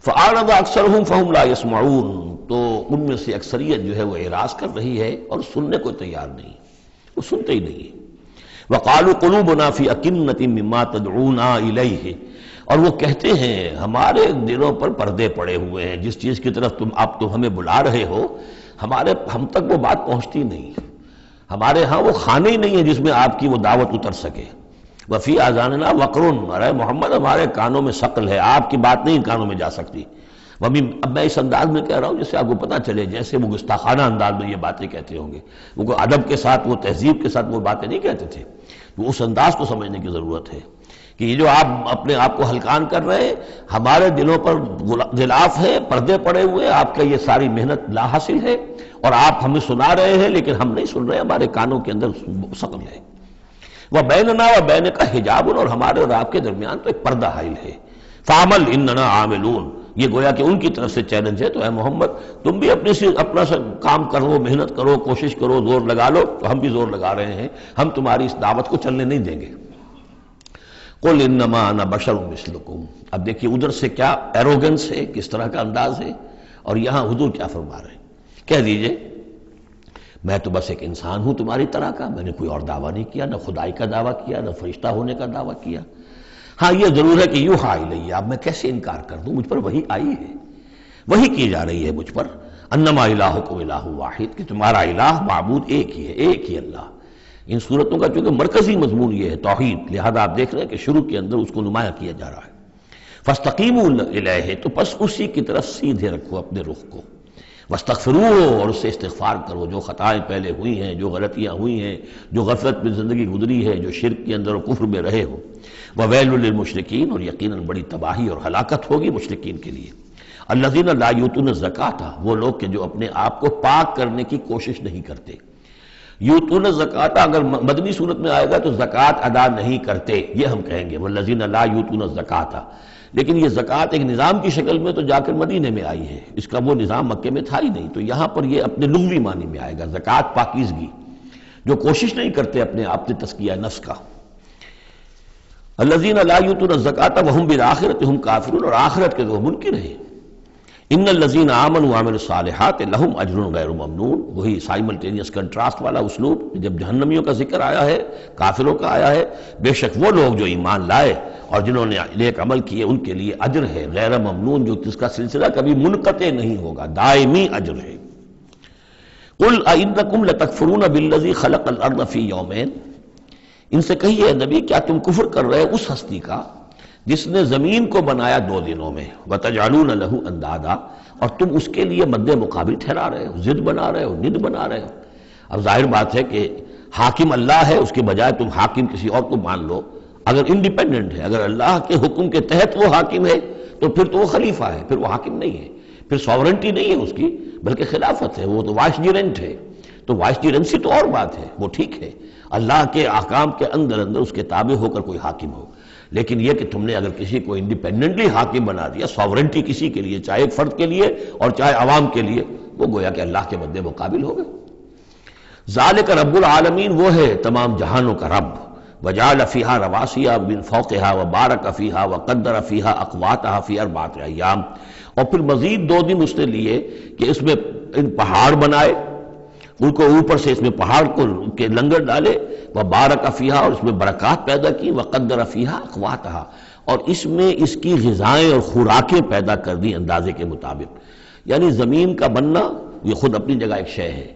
فأعرض أكثرهم فهم لا يسمعون، تو ان میں سے اکثریت جو ہے وہ اعراض کر رہی ہے اور سننے کو تیار نہیں، وہ سنتے ہی نہیں ہے۔ وقالوا قلوبنا في أكنة مما تدعونا إليه، اور وہ کہتے ہیں ہمارے دلوں پر پردے پڑے ہوئے ہیں، جس چیز کی طرف آپ تو ہمیں بلا رہے ہو ہم تک وہ بات پہنچتی نہیں، ہمارے ہاں وہ خانے ہی نہیں ہے جس میں آپ کی وہ دعوت اتر سکے۔ وفی آذاننا وقر، ارے محمد ہمارے کانوں میں ثقل ہے، آپ کی بات نہیں کانوں میں جا سکتی۔ اب میں اس انداز میں کہہ رہا ہوں جس سے آپ کو پتہ چلے، جیسے وہ گستاخانہ انداز میں یہ باتیں کہتے ہوں گے، وہ ادب کے ساتھ وہ تہذیب کے ساتھ وہ باتیں نہیں کہتے تھے، تو اس انداز کو سمجھنے کی ضرورت ہے کہ یہ جو آپ اپنے آپ کو ہلکان کر رہے ہیں، ہمارے دلوں پر غلاف ہے، پردے پڑے ہوئے، آپ کا یہ ساری محنت لا حاصل ہے، اور آپ ہمیں سنا رہے ہیں لیکن ہم نہیں سن رہے، ہمارے کانوں کے اندر ثقل ہے۔ وَبَيْنَنَا وَبَيْنَكَ حِجَابٌ، اور ہمارے اور آپ کے درمیان تو ایک پردہ حائل ہے۔ فَعَمَلْ إِنَّنَا عَامِلُونَ، یہ گویا کہ ان کی طرف سے چیلنج ہے، تو اے محمد تم بھی اپنا کام کرو، محنت کرو، کوشش کرو، زور لگا لو، تو ہم بھی زور لگا رہے ہیں، ہم تمہاری اس دعوت کو چلنے نہیں دیں گے۔ قُلْ إِنَّمَا أَنَا بَشَرٌ مِثْلُكُمْ، اب دیکھیے ادھر سے کیا ایروگنس ہے، کس طرح کا انداز ہے، اور یہاں حضور کیا فرما رہے ہیں، کہہ دیجئے میں تو بس ایک انسان ہوں تمہاری طرح کا، میں نے کوئی اور دعویٰ نہیں کیا، نہ خدائی کا دعویٰ کیا، نہ فرشتہ ہونے کا دعویٰ کیا۔ ہاں یہ ضرور ہے کہ یوحیٰ الیہ، اب میں کیسے انکار کر دوں، مجھ پر وحی آئی ہے، وحی کی جا رہی ہے مجھ پر، انما الہکم الہ واحد، کہ تمہارا الہ معبود ایک ہی ہے، ایک ہی اللہ۔ ان صورتوں کا چونکہ مرکزی مضمون یہ ہے توحید، لہذا آپ دیکھ رہے ہیں کہ شروع کے اندر اس کو نمایاں کیا جا رہا ہے۔ فاستقیموا الیہ، تو پس اسی کی طرف سیدھے رکھو اپنے رخ کو، واستغفروہ، اور اس سے استغفار کرو، جو خطائیں پہلے ہوئی ہیں، جو غلطیاں ہوئی ہیں، جو غفلت میں زندگی گزری ہے، جو شرک کے اندر اور کفر میں رہے ہو۔ وویل للمشرکین، اور یقیناً بڑی تباہی اور ہلاکت ہوگی مشرکین کے لیے۔ الذین لا یؤتون الزکاۃ، وہ لوگ کہ جو اپنے آپ کو پاک کرنے کی کوشش نہیں کرتے۔ یؤتون الزکاۃ اگر مدنی صورت میں آئے گا تو زکوٰۃ ادا نہیں کرتے، یہ ہم کہیں گے والذین لا یؤتون الزکاۃ، لیکن یہ زکوٰۃ ایک نظام کی شکل میں تو جا کر مدینے میں آئی ہے، اس کا وہ نظام مکے میں تھا ہی نہیں، تو یہاں پر یہ اپنے لغوی معنی میں آئے گا، زکوٰۃ پاکیزگی، جو کوشش نہیں کرتے اپنے آپ سے تزکیہ نفس کا۔ الذین لا یؤتون الزکاۃ وهم بالآخرۃ هم کافرون، اور آخرت کے وہ منکر ہیں۔ ان الذین آمنوا وعملوا الصالحات لهم اجر غیر ممنون، وہی سائملٹینیس کنٹراسٹ والا اسلوب، جب جہنمیوں کا ذکر آیا ہے، کافروں کا آیا ہے، بے شک وہ لوگ جو ایمان لائے اور جنہوں نے نیک عمل کیے ان کے لیے اجر ہے غیر ممنون، جو جس کا سلسلہ کبھی منقطع نہیں ہوگا، دائمی اجر ہے۔ قل ائنکم لتکفرون بالذی خلق الارض فی یومین، ان سے کہیے نبی کیا تم کفر کر رہے اس ہستی کا جس نے زمین کو بنایا 2 دنوں میں، وتجعلون له اندادا، اور تم اس کے لیے مد مقابل ٹھہرا رہے ہو، ضد بنا رہے ہو، ند بنا رہے ہو۔ اب ظاہر بات ہے کہ حاکم اللہ ہے، اس کے بجائے تم حاکم کسی اور کو مان لو، اگر انڈیپینڈنٹ ہے، اگر اللہ کے حکم کے تحت وہ حاکم ہے تو پھر تو وہ خلیفہ ہے، پھر وہ حاکم نہیں ہے، پھر ساورنٹی نہیں ہے اس کی بلکہ خلافت ہے، وہ تو وائس جیرنٹ ہے، تو وائس جیرنسی تو اور بات ہے، وہ ٹھیک ہے، اللہ کے احکام کے اندر اس کے تابع ہو کر کوئی حاکم ہو، لیکن یہ کہ تم نے اگر کسی کو انڈیپینڈنٹلی حاکم بنا دیا، ساورنٹی کسی کے لیے، چاہے ایک فرد کے لیے اور چاہے عوام کے لیے، وہ گویا کہ اللہ کے مد مقابل ہو گئے۔ ذالک رب العالمین، وہ ہے تمام جہانوں کا رب، وجعل فیہا رواسیہ من فوقہا وبارک فیہا وقدر فیہا اقواتہا فی 4 ایام، اور پھر مزید 2 دن اس نے لیے کہ اس میں ان پہاڑ بنائے، ان کو اوپر سے اس میں پہاڑ کو کے لنگر ڈالے، وبارک فیہا، اور اس میں برکات پیدا کی، وقدر فیہا اقواتہا، اور اس میں اس کی غذائیں اور خوراکیں پیدا کر دی اندازے کے مطابق۔ یعنی زمین کا بننا یہ خود اپنی جگہ ایک شے ہے،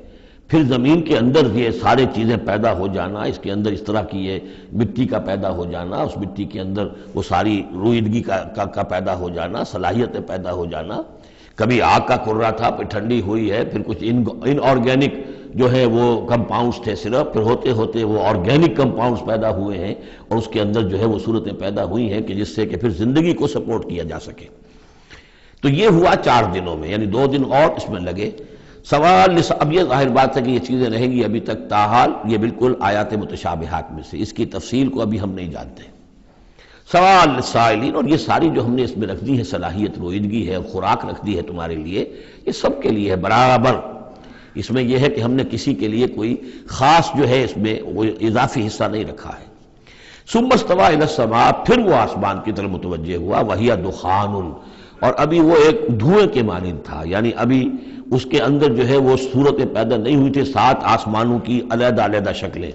پھر زمین کے اندر یہ سارے چیزیں پیدا ہو جانا، اس کے اندر اس طرح کی یہ مٹی کا پیدا ہو جانا، اس مٹی کے اندر وہ ساری روئیدگی کا پیدا ہو جانا، صلاحیتیں پیدا ہو جانا، کبھی آگ کا کرا تھا پھر ٹھنڈی ہوئی ہے، پھر کچھ ان آرگینک جو ہے وہ کمپاؤنڈز تھے صرف، پھر ہوتے ہوتے وہ آرگینک کمپاؤنڈز پیدا ہوئے ہیں، اور اس کے اندر جو ہے وہ صورتیں پیدا ہوئی ہیں کہ جس سے کہ پھر زندگی کو سپورٹ کیا جا سکے۔ تو یہ ہوا 4 دنوں میں، یعنی 2 دن اور اس میں لگے۔ سوال اب یہ ظاہر بات ہے کہ یہ چیزیں رہیں گی ابھی تک، تاحال یہ بالکل آیات متشابہات میں سے، اس کی تفصیل کو ابھی ہم نہیں جانتے۔ سوال سائلین، اور یہ ساری جو ہم نے اس میں رکھ دی ہے صلاحیت رویدگی ہے اور خوراک رکھ دی ہے تمہارے لیے، یہ سب کے لیے ہے برابر۔ اس میں یہ ہے کہ ہم نے کسی کے لیے کوئی خاص جو ہے اس میں وہ اضافی حصہ نہیں رکھا ہے۔ ثم استوى الى السماء، پھر وہ آسمان کی طرف متوجہ ہوا، وهي دخان، اور ابھی وہ ایک دھوئیں کے مانند تھا، یعنی ابھی اس کے اندر جو ہے وہ صورتیں پیدا نہیں ہوئی تھی 7 آسمانوں کی علیحدہ علیحدہ شکلیں،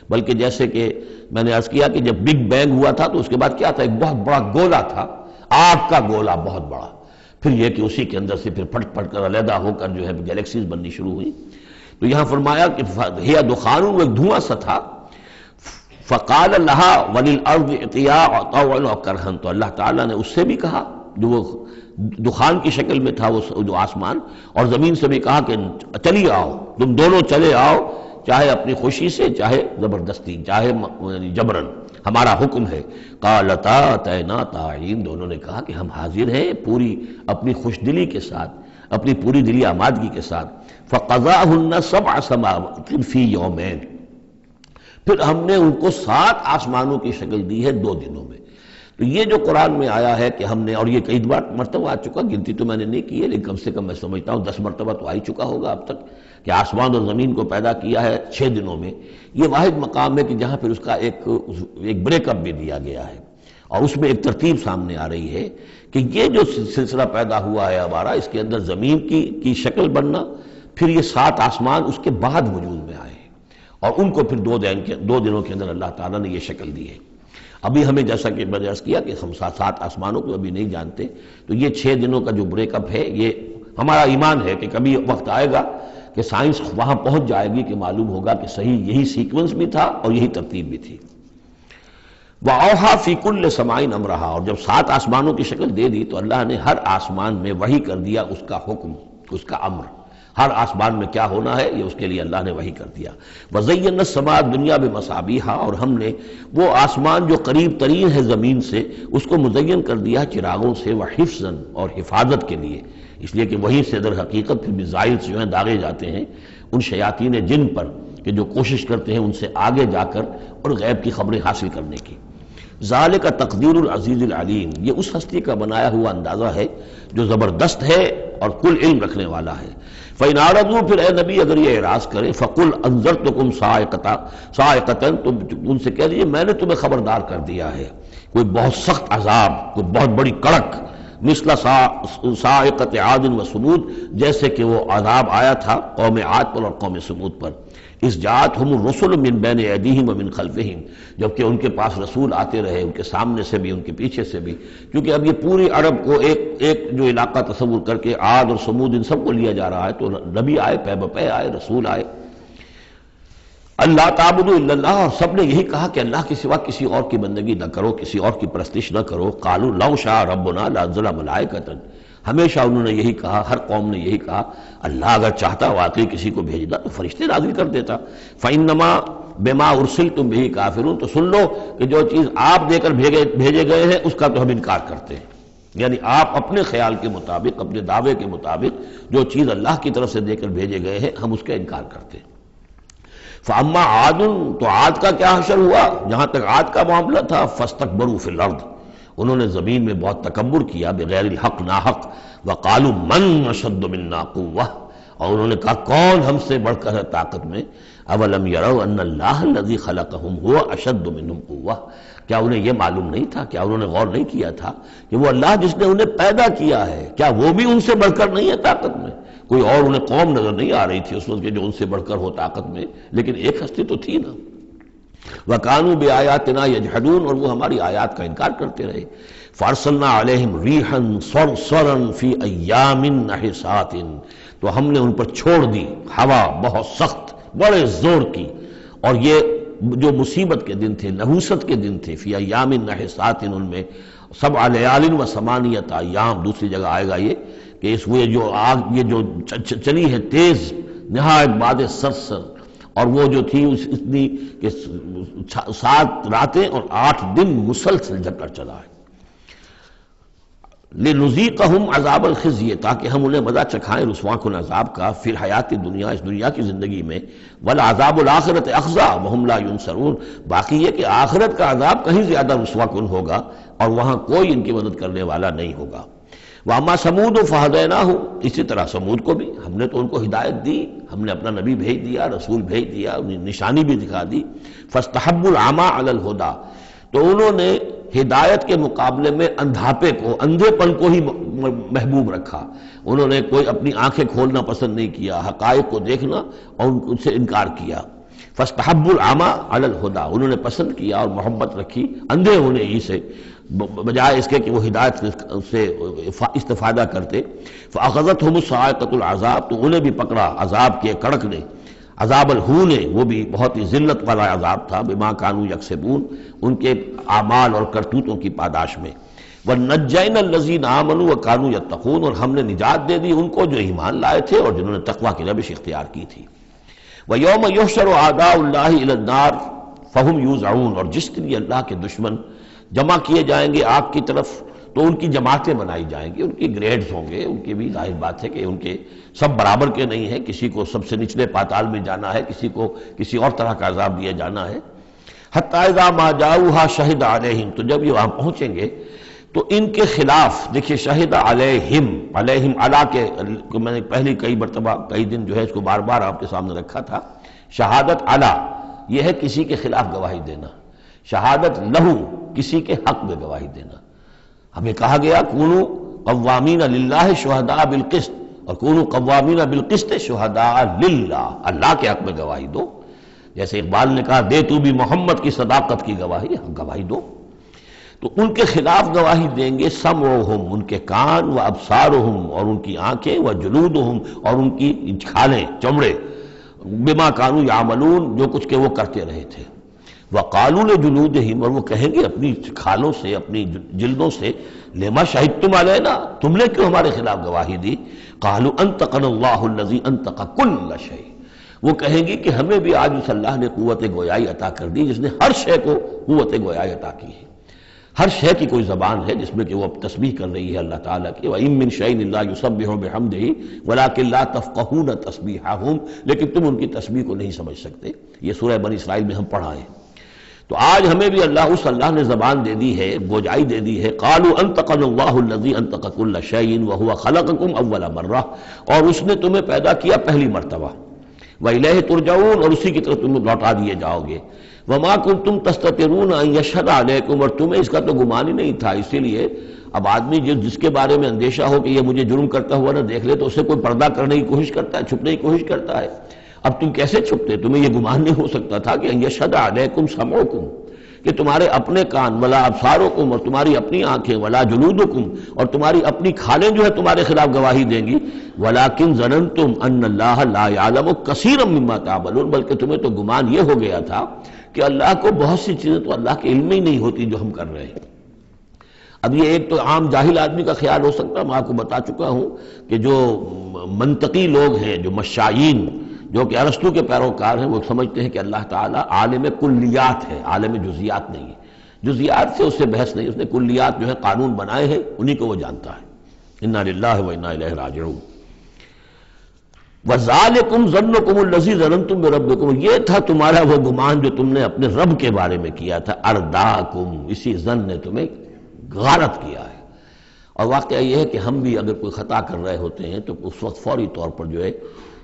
بلکہ جیسے کہ میں نے عرض کیا کہ جب بگ بینگ ہوا تھا تو اس کے بعد کیا تھا، ایک بہت بڑا گولا تھا، آگ کا گولا بہت بڑا، پھر یہ کہ اسی کے اندر سے پھر پھٹ پھٹ کر علیحدہ ہو کر جو ہے گیلیکسیز بننی شروع ہوئی۔ تو یہاں فرمایا کہ ہی دخان، وہ ایک دھواں سا تھا، فقال لها وللارض ائتيا طوعا وكرها، تو اللہ تعالیٰ نے اس سے بھی کہا جو وہ دخان کی شکل میں تھا وہ جو آسمان، اور زمین سے بھی کہا کہ چلی آؤ، تم دونوں چلے آؤ، چاہے اپنی خوشی سے، چاہے زبردستی، چاہے جبرن، ہمارا حکم ہے۔ قالتا اتینا طاعین، دونوں نے کہا کہ ہم حاضر ہیں پوری اپنی خوش دلی کے ساتھ، اپنی پوری دلی آمادگی کے ساتھ۔ فقضاهن 7 سماوات فی یومین، پھر ہم نے ان کو 7 آسمانوں کی شکل دی ہے 2 دنوں میں۔ تو یہ جو قرآن میں آیا ہے کہ ہم نے، اور یہ کئی مرتبہ آ چکا، گنتی تو میں نے نہیں کی ہے لیکن کم سے کم میں سمجھتا ہوں 10 مرتبہ تو آ ہی چکا ہوگا اب تک، کہ آسمان اور زمین کو پیدا کیا ہے 6 دنوں میں۔ یہ واحد مقام ہے کہ جہاں پھر اس کا ایک بریک اپ بھی دیا گیا ہے، اور اس میں ایک ترتیب سامنے آ رہی ہے کہ یہ جو سلسلہ پیدا ہوا ہے ہمارا، اس کے اندر زمین کی شکل بننا، پھر یہ 7 آسمان اس کے بعد وجود میں آئے ہیں، اور ان کو پھر 2 دنوں کے اندر اللہ تعالیٰ نے یہ شکل دی ہے۔ ابھی ہمیں جیسا کہ میں نے عرض کیا کہ ہم 7 آسمانوں کو ابھی نہیں جانتے، تو یہ 6 دنوں کا جو بریک اپ ہے، یہ ہمارا ایمان ہے کہ کبھی وقت آئے گا کہ سائنس وہاں پہنچ جائے گی کہ معلوم ہوگا کہ صحیح یہی سیکوینس بھی تھا اور یہی ترتیب بھی تھی۔ وَأَوْحَىٰ فِي كُلِّ سَمَاءٍ أَمْرَهَا، اور جب 7 آسمانوں کی شکل دے دی تو اللہ نے ہر آسمان میں وحی کر دیا اس کا حکم، اس کا امر، ہر آسمان میں کیا ہونا ہے یہ اس کے لیے اللہ نے وحی کر دیا۔ وَزَيَّنَّا السَّمَاءَ الدُّنْيَا بِمَصَابِيحَ، اور ہم نے وہ آسمان جو قریب ترین ہے زمین سے اس کو مزین کر دیا چراغوں سے، وَحِفْظًا، اور حفاظت کے لیے، اس لیے کہ وہیں سے در حقیقت پھر میزائلز جو ہیں داغے جاتے ہیں ان شیاطین جن پر کہ جو کوشش کرتے ہیں ان سے آگے جا کر اور غیب کی خبریں حاصل کرنے کی۔ ذالک تقدیر العزیز العلیم، یہ اس ہستی کا بنایا ہوا اندازہ ہے جو زبردست ہے اور کل علم رکھنے والا ہے۔ فَإِنْ أَعْرَضُوا، پھر اے نبی اگر یہ اعراض کرے، فَقُلْ أَنذَرْتُكُمْ صَاعِقَةً، تم ان سے کہہ دیجیے میں نے تمہیں خبردار کر دیا ہے کوئی بہت سخت عذاب، کوئی بہت بڑی کڑک، مثل صاعقۃ عاد و ثمود، جیسے کہ وہ عذاب آیا تھا قوم عاد پر اور قوم ثمود پر، اس جاءتہم الرسل من بین ایدیہم ومن خلفہم، جبکہ ان کے پاس رسول آتے رہے ان کے سامنے سے بھی ان کے پیچھے سے بھی، کیونکہ اب یہ پوری عرب کو ایک جو علاقہ تصور کر کے عاد اور ثمود ان سب کو لیا جا رہا ہے، تو نبی آئے، پے بپے آئے، رسول آئے۔ اللہ تعبدوا الا اللہ، اور سب نے یہی کہا کہ اللہ کے سوا کسی اور کی بندگی نہ کرو، کسی اور کی پرستش نہ کرو۔ قالوا لو شاء ربنا لانزل ملائکۃ، ہمیشہ انہوں نے یہی کہا، ہر قوم نے یہی کہا اللہ اگر چاہتا واقعی کسی کو بھیجنا تو فرشتے نازل کر دیتا۔ فَإِنَّمَا بِمَا أُرْسِلْتُمْ بِهِ كَافِرُونَ، تو سن لو کہ جو چیز آپ دے کر بھیجے گئے ہیں اس کا تو ہم انکار کرتے ہیں، یعنی آپ اپنے خیال کے مطابق، اپنے دعوے کے مطابق جو چیز اللہ کی طرف سے دے کر بھیجے گئے ہیں ہم اس کا انکار کرتے ہیں۔ فَأَمَّا عَادٌ، تو عاد کا کیا حشر ہوا، جہاں تک عاد کا معاملہ تھا، فَاسْتَكْبَرُوا فِي الْأَرْضِ، انہوں نے زمین میں بہت تکبر کیا، بغیر الحق، ناحق۔ وَقَالُوا مَنْ أَشَدُّ مِنَّا قُوَّةً، اور انہوں نے کہا کون ہم سے بڑھ کر ہے طاقت میں۔ اَوَلَمْ يَرَوْا أَنَّ اللَّهَ الَّذِي خَلَقَهُمْ هُوَ أَشَدُّ مِنْهُمْ قُوَّةً، کیا انہیں یہ معلوم نہیں تھا، کیا انہوں نے غور نہیں کیا تھا کہ وہ اللہ جس نے انہیں پیدا کیا ہے، کیا وہ بھی ان سے بڑھ کر نہیں ہے طاقت میں؟ کوئی اور انہیں قوم نظر نہیں آ رہی تھی اس وقت جو ان سے بڑھ کر ہو طاقت میں، لیکن ایک ہستی تو تھی نا۔ وَكَانُوا بِآيَاتِنَا يَجْحَدُونَ، اور وہ ہماری آیات کا انکار کرتے رہے۔ فَأَرْسَلْنَا عَلَيْهِمْ رِيحًا صَرْصَرًا فِي أَيَّامٍ نَحِسَاتٍ، تو ہم نے ان پر چھوڑ دی ہوا بہت سخت، بڑے زور کی، اور یہ جو مصیبت کے دن تھے، نحوست کے دن تھے، فی ایام نحسات، ان میں 7 لیال و 8 ایام، دوسری جگہ آئے گا یہ کہ اس وہ جو آگ یہ جو چلی ہے تیز نہایت باد سرسر، اور وہ جو تھی اتنی کہ 7 راتیں اور 8 دن مسلسل جھکڑ چلا ہے۔ لِنُذِيقَهُمْ عَذَابَ الْخِزْيِ، تاکہ ہم انہیں مزہ چکھائیں رسوا کن عذاب کا، فی الحیات دنیا، اس دنیا کی زندگی میں، وَالْعَذَابُ الْآخِرَةِ أَخْزَىٰ وَهُمْ لَا يُنصَرُونَ، باقی یہ کہ آخرت کا عذاب کہیں زیادہ رسوا کن ہوگا اور وہاں کوئی ان کی مدد کرنے والا نہیں ہوگا۔ وَأَمَّا ثَمُودُ فَهَدَيْنَاهُمْ، اسی طرح سمود کو بھی ہم نے تو ان کو ہدایت دی، ہم نے اپنا نبی بھیج دیا، رسول بھیج دیا، انہیں نشانی بھی دکھا دی۔ فَاسْتَحَبُّوا الْعَمَىٰ عَلَى الْهُدَىٰ، تو انہوں نے ہدایت کے مقابلے میں اندھاپے کو، اندھے پن کو ہی محبوب رکھا۔ انہوں نے کوئی اپنی آنکھیں کھولنا پسند نہیں کیا، حقائق کو دیکھنا اور ان سے انکار کیا۔ فَاسْتَحَبُّوا الْعَمَىٰ عَلَى الْهُدَىٰ، انہوں نے پسند کیا اور محبت رکھی اندھے ہونے ہی سے، بجائے اس کے کہ وہ ہدایت سے استفادہ کرتے۔ فَأَخَذَتْهُمُ الصَّاعِقَةُ الْعَذَابُ، تو انہیں بھی پکڑا عذاب کے کڑک نے، عذاب الہون، وہ بھی بہت ہی ذلت والا عذاب تھا، بما كانوا يكسبون، ان کے اعمال اور کرتوتوں کی پاداش میں۔ وَنَجَّيْنَا الَّذِينَ آمَنُوا وَكَانُوا يَتَّقُونَ، اور ہم نے نجات دے دی ان کو جو ایمان لائے تھے اور جنہوں نے تقویٰ کی روش اختیار کی تھی۔ وَيَوْمَ يُحْشَرُ أَعْدَاءُ اللَّهِ إِلَى النَّارِ فَهُمْ يُوزَعُونَ، اور جس دن اللہ کے دشمن جمع کیے جائیں گے آگ کی طرف تو ان کی جماعتیں بنائی جائیں گی، ان کی گریڈز ہوں گے، ان کی بھی ظاہر بات ہے کہ ان کے سب برابر کے نہیں ہیں، کسی کو سب سے نچلے پاتال میں جانا ہے، کسی کو کسی اور طرح کا عذاب دیا جانا ہے۔ حَتَّىٰ إِذَا مَا جَاءُوهَا شَهِدَ عَلَيْهِمْ، تو جب یہ وہاں پہنچیں گے تو ان کے خلاف، دیکھیے شہد علیہم، علیہم علا کے میں نے پہلی کئی مرتبہ کئی دن جو ہے اس کو بار بار آپ کے سامنے رکھا تھا۔ شہادت علا یہ ہے کسی کے خلاف گواہی دینا، شہادت لہو کسی کے حق میں گواہی دینا۔ ہمیں کہا گیا کونوا قوامین للہ شہداء بالقسط، اور کونوا قوامین بالقسط شہداء للہ، اللہ کے حق میں گواہی دو۔ جیسے اقبال نے کہا دے تو بھی محمد کی صداقت کی گواہی، گواہی دو۔ تو ان کے خلاف گواہی دیں گے سمعہم، ان کے کان، و ابصارہم، اور ان کی آنکھیں، و جلودہم، اور ان کی کھالیں، چمڑے، بما کانوا یعملون، جو کچھ کہ وہ کرتے رہے تھے۔ وقالوا لجلودہم، اور وہ کہیں گے اپنی کھالوں سے، اپنی جلدوں سے، لما شہدتم علینا، تم نے کیوں ہمارے خلاف گواہی دی؟ قالوا انطقنا اللہ الذی انطق کل شیء، وہ کہیں گی کہ ہمیں بھی آج اس اللہ نے قوت گویائی عطا کر دی جس نے ہر شے کو قوت گویائی عطا کی ہے۔ ہر شے کی کوئی زبان ہے جس میں کہ وہ تسبیح کر رہی ہے اللہ تعالیٰ کی۔ وَإِن مِّن شَيْءٍ إِلَّا يُسَبِّحُ بِحَمْدِهِ وَلَٰكِن لَّا تَفْقَهُونَ تَسْبِيحَهُمْ، لیکن تم ان کی تسبیح کو نہیں سمجھ سکتے۔ یہ سورہ بنی اسرائیل میں ہم پڑھا ہے۔ تو آج ہمیں بھی اس اللہ نے زبان دے دی ہے، گوجائی دے دی ہے۔ قالوا انطقنا اللہ الذی انطق کل شیء وہو خلقکم اول مرہ، اور اس نے تمہیں پیدا کیا پہلی مرتبہ۔ وإلیہ ترجعون، اور اسی کی طرف تم لوٹا دیے جاؤ گے۔ وما کنتم تستترون ان یشہد علیکم، اور تمہیں اس کا تو گمان ہی نہیں تھا، اسی لیے اب آدمی جس کے بارے میں اندیشہ ہو کہ یہ مجھے جرم کرتا ہوا نہ دیکھ لے تو اسے کوئی پردہ کرنے کی کوشش کرتا ہے، چھپنے کی کوشش کرتا ہے۔ اب تم کیسے چھپتے؟ تمہیں یہ گمان نہیں ہو سکتا تھا کہ ان یشہد علیکم سمعکم، کہ تمہارے اپنے کان، ولا ابصارکم، اور تمہاری اپنی آنکھیں، ولا جلودکم، اور تمہاری اپنی کھالیں جو ہے تمہارے خلاف گواہی دیں گی۔ ولکن ظننتم ان اللہ لا یعلم کثیرا مما تعملون، بلکہ تمہیں تو گمان یہ ہو گیا تھا کہ اللہ کو بہت سی چیزیں تو اللہ کے علم میں ہی نہیں ہوتی جو ہم کر رہے ہیں۔ اب یہ ایک تو عام جاہل آدمی کا خیال ہو سکتا ہے، میں آپ کو بتا چکا ہوں کہ جو منطقی لوگ ہیں، جو مشائین، جو کہ ارسطو کے پیروکار ہیں، وہ سمجھتے ہیں کہ اللہ تعالیٰ عالم کلیات ہے، عالم جزیات نہیں ہے۔ جزیات سے اس سے بحث نہیں، اس نے کلیات جو ہے قانون بنائے ہیں، انہی کو وہ جانتا ہے۔ انا للہ و انا الیہ راجعون۔ وَذَلِكُمْ ظَنُّكُمُ الَّذِي ظَنَنْتُمْ بِرَبِّكُمْ، یہ تھا تمہارا وہ گمان جو تم نے اپنے رب کے بارے میں کیا تھا۔ ارداکم، اسی ظن نے تمہیں غارت کیا ہے۔ اور واقعہ یہ ہے کہ ہم بھی اگر کوئی خطا کر رہے ہوتے ہیں تو اس وقت فوری طور پر جو ہے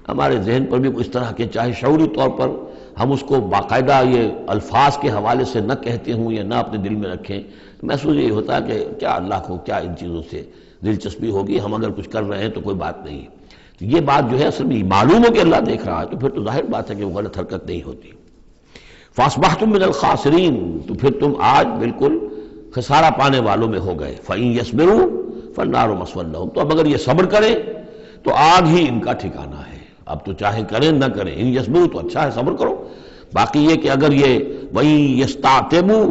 ہمارے ذہن پر بھی اس طرح کے، چاہے شعوری طور پر ہم اس کو باقاعدہ یہ الفاظ کے حوالے سے نہ کہتے ہوں یا نہ اپنے دل میں رکھیں، محسوس یہ ہوتا ہے کہ کیا اللہ کو کیا ان چیزوں سے دلچسپی ہوگی، ہم اگر کچھ کر رہے ہیں تو کوئی بات نہیں۔ تو یہ بات جو ہے اصل میں معلوم ہو کہ اللہ دیکھ رہا ہے تو پھر تو ظاہر بات ہے کہ وہ غلط حرکت نہیں ہوتی۔ فَأَصْبَحْتُم مِّنَ الْخَاسِرِينَ، تو پھر تم آج بالکل خسارہ پانے والوں میں ہو گئے۔ فَإِن يَصْبِرُوا فَالنَّارُ مَثْوًى لَّهُمْ، تو اب اگر یہ صبر کریں تو آگ ہی ان کا ٹھکانہ ہے۔ اب تو چاہے کریں نہ کریں، ان یصبروا تو اچھا ہے، صبر کرو۔ باقی یہ کہ اگر یہ وَإِن يَسْتَعْتِبُوا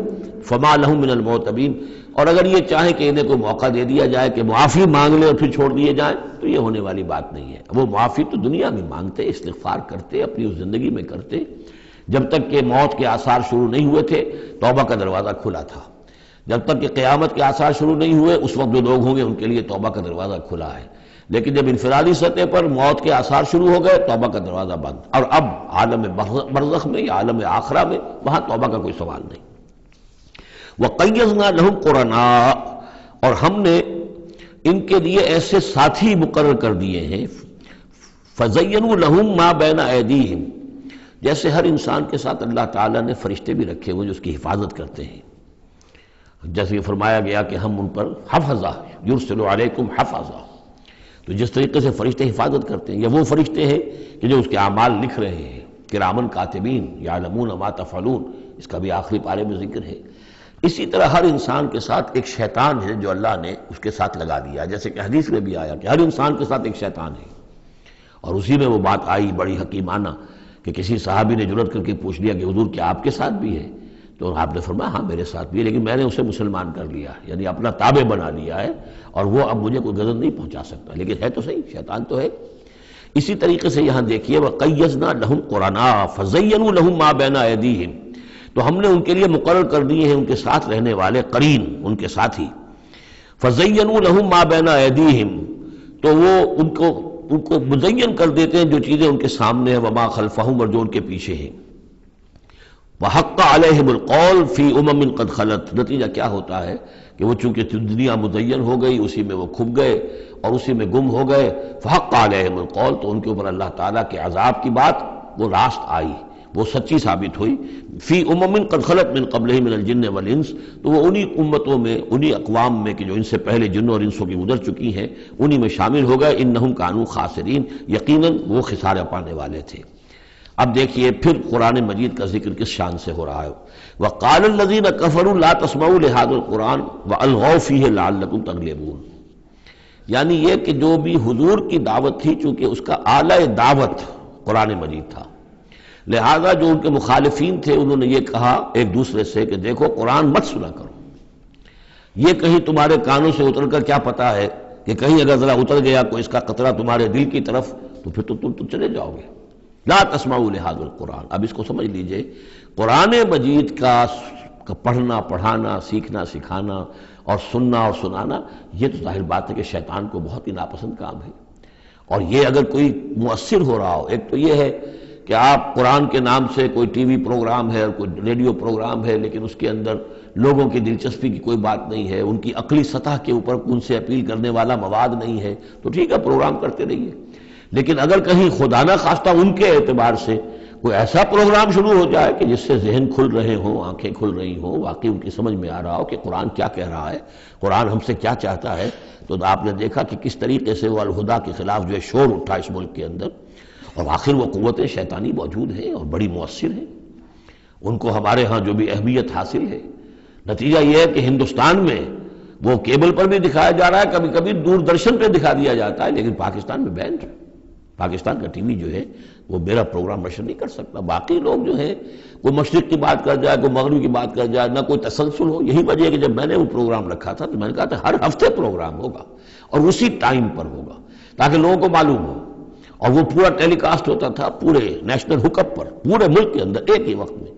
فَمَا لَهُم مِّنَ الْمُعْتَبِينَ، اور اگر یہ چاہیں کہ انہیں کوئی موقع دے دیا جائے کہ معافی مانگ لیں اور پھر چھوڑ دیے جائیں تو یہ ہونے والی بات نہیں ہے۔ وہ معافی تو دنیا میں مانگتے، استغفار کرتے، اپنی اس زندگی میں کرتے۔ جب تک کہ موت کے آثار شروع نہیں ہوئے تھے توبہ کا دروازہ کھلا تھا۔ جب تک کہ قیامت کے آثار شروع نہیں ہوئے اس وقت جو لوگ ہوں گے ان کے لیے توبہ کا دروازہ کھلا ہے، لیکن جب انفرادی سطح پر موت کے آثار شروع ہو گئے توبہ کا دروازہ بند۔ اور اب عالم برزخ میں یا عالم آخرہ میں وہاں توبہ کا کوئی سوال نہیں۔ وَقَيَّضْنَا لَهُمْ قُرَنَاءَ، اور ہم نے ان کے لیے ایسے ساتھی مقرر کر دیے ہیں، فَزَيَّنُوا لَهُم مَا بَيْنَ أَيْدِيهِمْ، جیسے ہر انسان کے ساتھ اللہ تعالیٰ نے فرشتے بھی رکھے ہوئے جو اس کی حفاظت کرتے ہیں، جیسے یہ فرمایا گیا کہ ہم ان پر حفظہ یرسل علیکم حفظہ، تو جس طریقے سے فرشتے حفاظت کرتے ہیں، یا وہ فرشتے ہیں کہ جو اس کے اعمال لکھ رہے ہیں، کرامن کاتبین یعلمون ما تفعلون، اس کا بھی آخری پارے میں ذکر ہے۔ اسی طرح ہر انسان کے ساتھ ایک شیطان ہے جو اللہ نے اس کے ساتھ لگا دیا، جیسے کہ حدیث میں بھی آیا کہ ہر انسان کے ساتھ ایک شیطان ہے، اور اسی میں وہ بات آئی بڑی حکیمانہ کہ کسی صحابی نے جرأت کر کے پوچھ لیا کہ حضور کیا آپ کے ساتھ بھی ہے؟ تو آپ نے فرمایا ہاں میرے ساتھ بھی ہے، لیکن میں نے اسے مسلمان کر لیا، یعنی اپنا تابع بنا لیا ہے، اور وہ اب مجھے کوئی غضب نہیں پہنچا سکتا، لیکن ہے تو صحیح، شیطان تو ہے۔ اسی طریقے سے یہاں دیکھیے وَقَيَّضْنَا لَهُمْ قُرَنَاءَ فَزَيَّنُوا لَهُم مَا بَيْنَ أَيْدِيهِمْ، تو ہم نے ان کے لیے مقرر کر دیے ہیں ان کے ساتھ رہنے والے قرین، ان کے ساتھی، فَزَيَّنُوا لَهُم مَا بَيْنَ أَيْدِيهِمْ، تو وہ ان کو مزین کر دیتے ہیں جو چیزیں ان کے سامنے ہیں، وَمَا خَلْفَهُمْ، اور جو ان کے پیچھے ہیں، وَحَقَّ عَلَيْهِمُ الْقَوْلُ فِي أُمَمٍ قَدْ خَلَتْ، نتیجہ کیا ہوتا ہے کہ وہ چونکہ دنیا مزین ہو گئی، اسی میں وہ کھپ گئے اور اسی میں گم ہو گئے، فَحَقَّ عَلَيْهِمُ الْقَوْلُ، تو ان کے اوپر اللہ تعالیٰ کے عذاب کی بات وہ راست آئی، وہ سچی ثابت ہوئی، فی امم قد خلت من قبلہ من الجن والانس، تو وہ انہی امتوں میں، انہی اقوام میں کہ جو ان سے پہلے جنوں اور انسوں کی گزر چکی ہیں، انہی میں شامل ہو گئے، انہم کانوا خاسرین، یقیناً وہ خسارہ پانے والے تھے۔ اب دیکھیے پھر قرآن مجید کا ذکر کس شان سے ہو رہا ہے، وقال الذین کفروا لا تسمعوا لهذا القرآن والغوا فیہ لعلکم تغلبون، یعنی یہ کہ جو بھی حضور کی دعوت تھی، چونکہ اس کا اعلی دعوت قرآن مجید تھا، لہذا جو ان کے مخالفین تھے انہوں نے یہ کہا ایک دوسرے سے کہ دیکھو قرآن مت سنا کرو، یہ کہیں تمہارے کانوں سے اتر کر کیا پتا ہے کہ کہیں اگر ذرا اتر گیا کوئی اس کا قطرہ تمہارے دل کی طرف تو پھر تم چلے جاؤ گے۔ لا تسمعوا لهذا القرآن، اب اس کو سمجھ لیجئے، قرآن مجید کا پڑھنا، پڑھانا، سیکھنا، سکھانا اور سننا اور سنانا، یہ تو ظاہر بات ہے کہ شیطان کو بہت ہی ناپسند کام ہے، اور یہ اگر کوئی مؤثر ہو رہا ہو، ایک تو یہ ہے کہ آپ قرآن کے نام سے کوئی ٹی وی پروگرام ہے اور کوئی ریڈیو پروگرام ہے، لیکن اس کے اندر لوگوں کی دلچسپی کی کوئی بات نہیں ہے، ان کی عقلی سطح کے اوپر ان سے اپیل کرنے والا مواد نہیں ہے، تو ٹھیک ہے پروگرام کرتے رہیے، لیکن اگر کہیں خدا نہ خواستہ ان کے اعتبار سے کوئی ایسا پروگرام شروع ہو جائے کہ جس سے ذہن کھل رہے ہوں، آنکھیں کھل رہی ہوں، واقعی ان کی سمجھ میں آ رہا ہو کہ قرآن کیا کہہ رہا ہے، قرآن ہم سے کیا چاہتا ہے، تو آپ نے دیکھا کہ کس طریقے سے وہ الہدا کے خلاف جو ہے شور اٹھا اس ملک کے اندر، اور آخر وہ قوتیں شیطانی موجود ہیں اور بڑی مؤثر ہیں، ان کو ہمارے ہاں جو بھی اہمیت حاصل ہے، نتیجہ یہ ہے کہ ہندوستان میں وہ کیبل پر بھی دکھایا جا رہا ہے، کبھی کبھی دوردرشن پہ دکھا دیا جاتا ہے، لیکن پاکستان میں بینڈ ہے، پاکستان کا ٹی وی جو ہے وہ میرا پروگرام نشر نہیں کر سکتا۔ باقی لوگ جو ہیں کوئی مشرق کی بات کر جائے، کوئی مغرب کی بات کر جائے، نہ کوئی تسلسل ہو، یہی وجہ ہے کہ جب میں نے وہ پروگرام رکھا تھا تو میں نے کہا تھا ہر ہفتے پروگرام ہوگا اور اسی ٹائم پر ہوگا تاکہ لوگوں کو معلوم ہو، اور وہ پورا ٹیلی کاسٹ ہوتا تھا پورے نیشنل ہوک اپ پر، پورے ملک کے اندر ایک ہی وقت میں،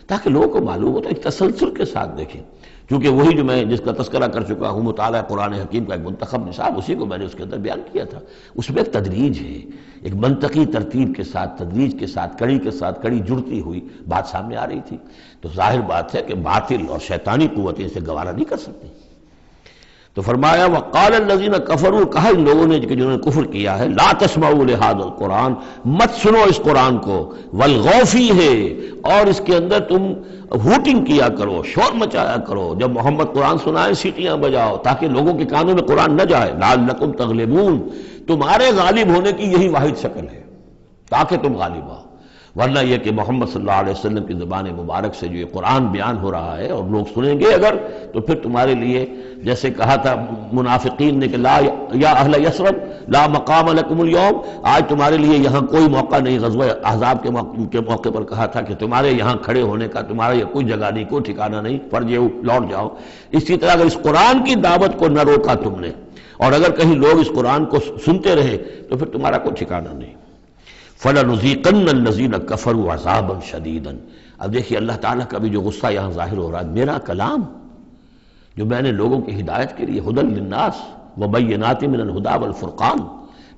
تاکہ لوگوں کو معلوم ہو، تو ایک تسلسل کے ساتھ دیکھیں، کیونکہ وہی جو میں جس کا تذکرہ کر چکا ہوں مطالعہ قرآن حکیم کا ایک منتخب نصاب، اسی کو میں نے اس کے اندر بیان کیا تھا، اس میں ایک تدریج ہے، ایک منطقی ترتیب کے ساتھ، تدریج کے ساتھ، کڑی کے ساتھ کڑی جڑتی ہوئی بات سامنے آ رہی تھی، تو ظاہر بات ہے کہ باطل اور شیطانی قوتیں اسے گوارا نہیں کر سکتی۔ تو فرمایا وقال الذین کفروا، کہا ان لوگوں نے کہ جنہوں نے کفر کیا ہے، لا تسمعوا لهذا القرآن، مت سنو اس قرآن کو، والغوا فیہ، اور اس کے اندر تم ہوٹنگ کیا کرو، شور مچایا کرو، جب محمد قرآن سنائے سیٹیاں بجاؤ تاکہ لوگوں کے کانوں میں قرآن نہ جائے، لعلکم تغلبون، تمہارے غالب ہونے کی یہی واحد شکل ہے تاکہ تم غالب آؤ، ورنہ یہ کہ محمد صلی اللہ علیہ وسلم کی زبان مبارک سے جو یہ قرآن بیان ہو رہا ہے اور لوگ سنیں گے اگر، تو پھر تمہارے لیے جیسے کہا تھا منافقین نے کہ لا یا اہل یثرب لا مقام لکم اليوم، آج تمہارے لیے یہاں کوئی موقع نہیں، غزوہ احزاب کے موقع پر کہا تھا کہ تمہارے یہاں کھڑے ہونے کا تمہارا یہ کوئی جگہ نہیں، کوئی ٹھکانہ نہیں، فرجعوا، لوٹ جاؤ۔ اسی طرح اگر اس قرآن کی دعوت کو نہ روکا تم نے، اور اگر کہیں لوگ اس قرآن کو سنتے رہے تو پھر تمہارا کوئی ٹھکانہ نہیں۔ فَلَنُذِيقَنَّ الَّذِينَ كَفَرُوا عَذَابًا شَدِيدًا، اب دیکھیے اللہ تعالیٰ کا بھی جو غصہ یہاں ظاہر ہو رہا ہے، میرا کلام جو میں نے لوگوں کی ہدایت کے لیے ہدی للناس وبینات من الہدی والفرقان،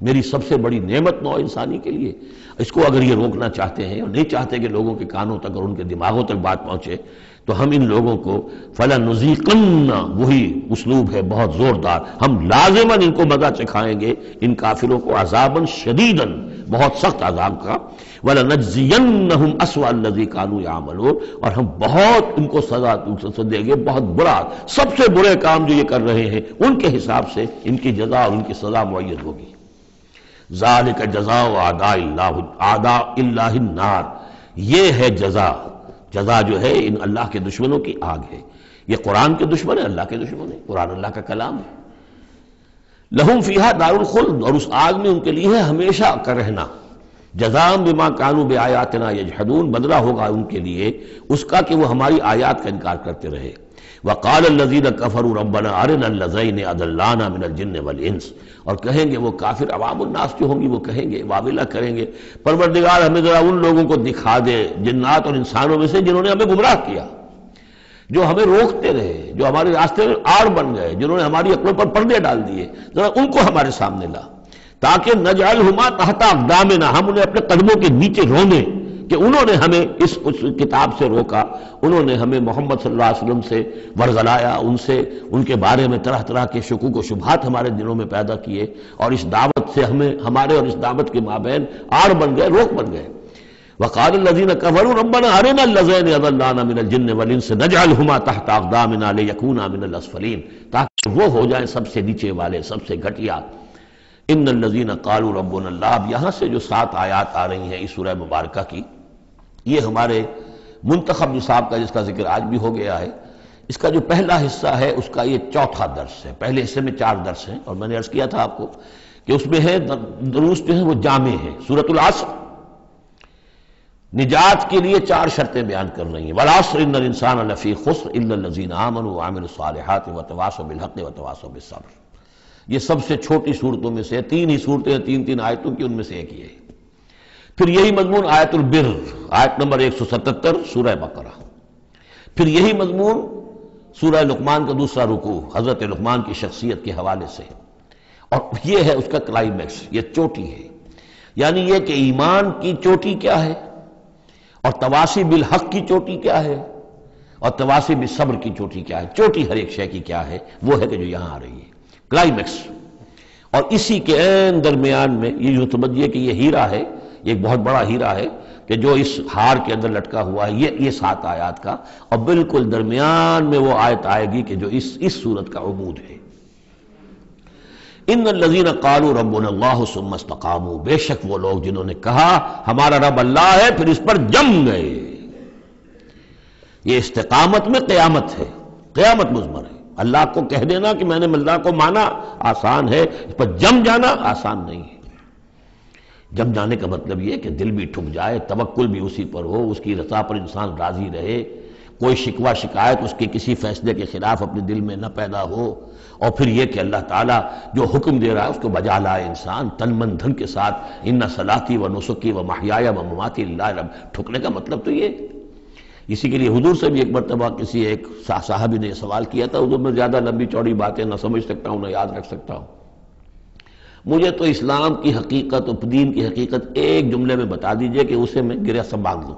میری سب سے بڑی نعمت نوع انسانی کے لیے، اس کو اگر یہ روکنا چاہتے ہیں اور نہیں چاہتے کہ لوگوں کے کانوں تک اور ان کے دماغوں تک بات پہنچے، تو ہم ان لوگوں کو فَلَنُذِيقَنَّ، وہی اسلوب ہے بہت زوردار، ہم لازماً ان کو مزہ چکھائیں گے ان کافروں کو عذاباً شدیداً، بہت سخت عذاب کا، وَلَنَجْزِيَنَّهُمْ أَسْوَأَ الَّذِي كَانُوا يَعْمَلُونَ، اور ہم بہت ان کو سزا دیں گے، بہت برا، سب سے برے کام جو یہ کر رہے ہیں ان کے حساب سے ان کی جزا اور ان کی سزا معین ہوگی۔ ذَلِكَ جَزَاءُ أَعْدَاءِ اللَّهِ النَّارِ، یہ ہے جزا جو ہے ان اللہ کے دشمنوں کی آگ ہے۔ یہ قرآن کے دشمن ہے، اللہ کے دشمن ہے، قرآن اللہ کا کلام ہے۔ لہم فیہا دار الخلد، اور اس آگ میں ان کے لیے ہے ہمیشہ کا رہنا۔ جزاء بما كانوا بآیاتنا یجحدون، بدلہ ہوگا ان کے لیے اس کا کہ وہ ہماری آیات کا انکار کرتے رہے۔ وقال الذین کفروا ربنا ارنا اللذین اضلانا من الجن والانس، اور کہیں گے وہ کافر عوام الناس جو ہوں گی وہ کہیں گے، واویلا کریں گے، پروردگار ہمیں ذرا ان لوگوں کو دکھا دے جنات اور انسانوں میں سے جنہوں نے ہمیں گمراہ کیا، جو ہمیں روکتے رہے، جو ہمارے راستے میں آڑ بن گئے، جنہوں نے ہماری عقلوں پر پردے ڈال دیے، ذرا ان کو ہمارے سامنے لا، تاکہ نجعلہما تحت اقدامنا، ہم انہیں اپنے قدموں کے نیچے رونے کہ انہوں نے ہمیں اس کتاب سے روکا، انہوں نے ہمیں محمد صلی اللہ علیہ وسلم سے ورغلایا، ان کے بارے میں طرح طرح کے شکوک و شبہات ہمارے دلوں میں پیدا کیے، اور اس دعوت سے ہمارے اور اس دعوت کے مابین آڑ بن گئے، روک بن گئے۔ وقال الذين كفروا ربنا ارنا اللذين اضلانا من الجن والانس نجعلهما تحت اقدامنا ليكونا من الاسفلين، تاکہ وہ ہو جائیں سب سے نیچے والے، سب سے گھٹیا۔ ان الذين قالوا ربنا الله، اب یہاں سے جو 7 آیات آ رہی ہیں اس سورہ مبارکہ کی، یہ ہمارے منتخب نصاب کا جس کا ذکر آج بھی ہو گیا ہے، اس کا جو پہلا حصہ ہے اس کا یہ چوتھا درس ہے۔ پہلے حصے میں 4 درس ہیں، اور میں نے عرض کیا تھا آپ کو کہ اس میں ہے دروس جو ہیں وہ جامع ہیں۔ سورۃ العصر نجات کے لیے 4 شرطیں بیان کر رہی ہیں، والعصر ان الانسان لفی خسر الا الذین آمنوا وعملوا الصالحات وتواصوا بالحق وتواصوا بالصبر۔ یہ سب سے چھوٹی صورتوں میں سے 3 ہی صورتیں ہیں، 3 آیتوں کی، ان میں سے ایک یہ ہے۔ پھر یہی مضمون آیت البر، آیت نمبر 177 سورہ بقرہ، پھر یہی مضمون سورہ لقمان کا دوسرا رکوع، حضرت لقمان کی شخصیت کے حوالے سے، اور یہ ہے اس کا کلائمیکس، یہ چوٹی ہے، یعنی یہ کہ ایمان کی چوٹی کیا ہے، اور تواصی بالحق کی چوٹی کیا ہے، اور تواصی بالصبر کی چوٹی کیا ہے۔ چوٹی ہر ایک شے کی کیا ہے، وہ ہے کہ جو یہاں آ رہی ہے، کلائمیکس۔ اور اسی کے عین درمیان میں یہ جو سمجھیے کہ یہ ہیرا ہے، یہ ایک بہت بڑا ہیرا ہے کہ جو اس ہار کے اندر لٹکا ہوا ہے، یہ 7 آیات کا، اور بالکل درمیان میں وہ آیت آئے گی کہ جو اس صورت کا عمود ہے۔ ان الذین قالوا ربنا اللہ ثم استقاموا، بے شک وہ لوگ جنہوں نے کہا ہمارا رب اللہ ہے پھر اس پر جم گئے۔ یہ استقامت میں قیامت ہے، قیامت مضمر ہے۔ اللہ کو کہہ دینا کہ میں نے اللہ کو مانا آسان ہے، اس پر جم جانا آسان نہیں ہے۔ جم جانے کا مطلب یہ کہ دل بھی ٹھک جائے، توکل بھی اسی پر ہو، اس کی رضا پر انسان راضی رہے، کوئی شکوہ شکایت اس کے کسی فیصلے کے خلاف اپنے دل میں نہ پیدا ہو، اور پھر یہ کہ اللہ تعالیٰ جو حکم دے رہا ہے اس کو بجا لائے انسان تن من دھن کے ساتھ۔ ان صلاتی و نسکی و محیایا و مماتی للہ رب، ٹھکنے کا مطلب تو یہ۔ اسی کے لیے حضور سے بھی ایک مرتبہ کسی ایک صحابی نے سوال کیا تھا، حضور میں زیادہ لمبی چوڑی باتیں نہ سمجھ سکتا ہوں نہ یاد رکھ سکتا ہوں، مجھے تو اسلام کی حقیقت اور دین کی حقیقت ایک جملے میں بتا دیجئے کہ اسے میں گرہ سب باندھ لوں۔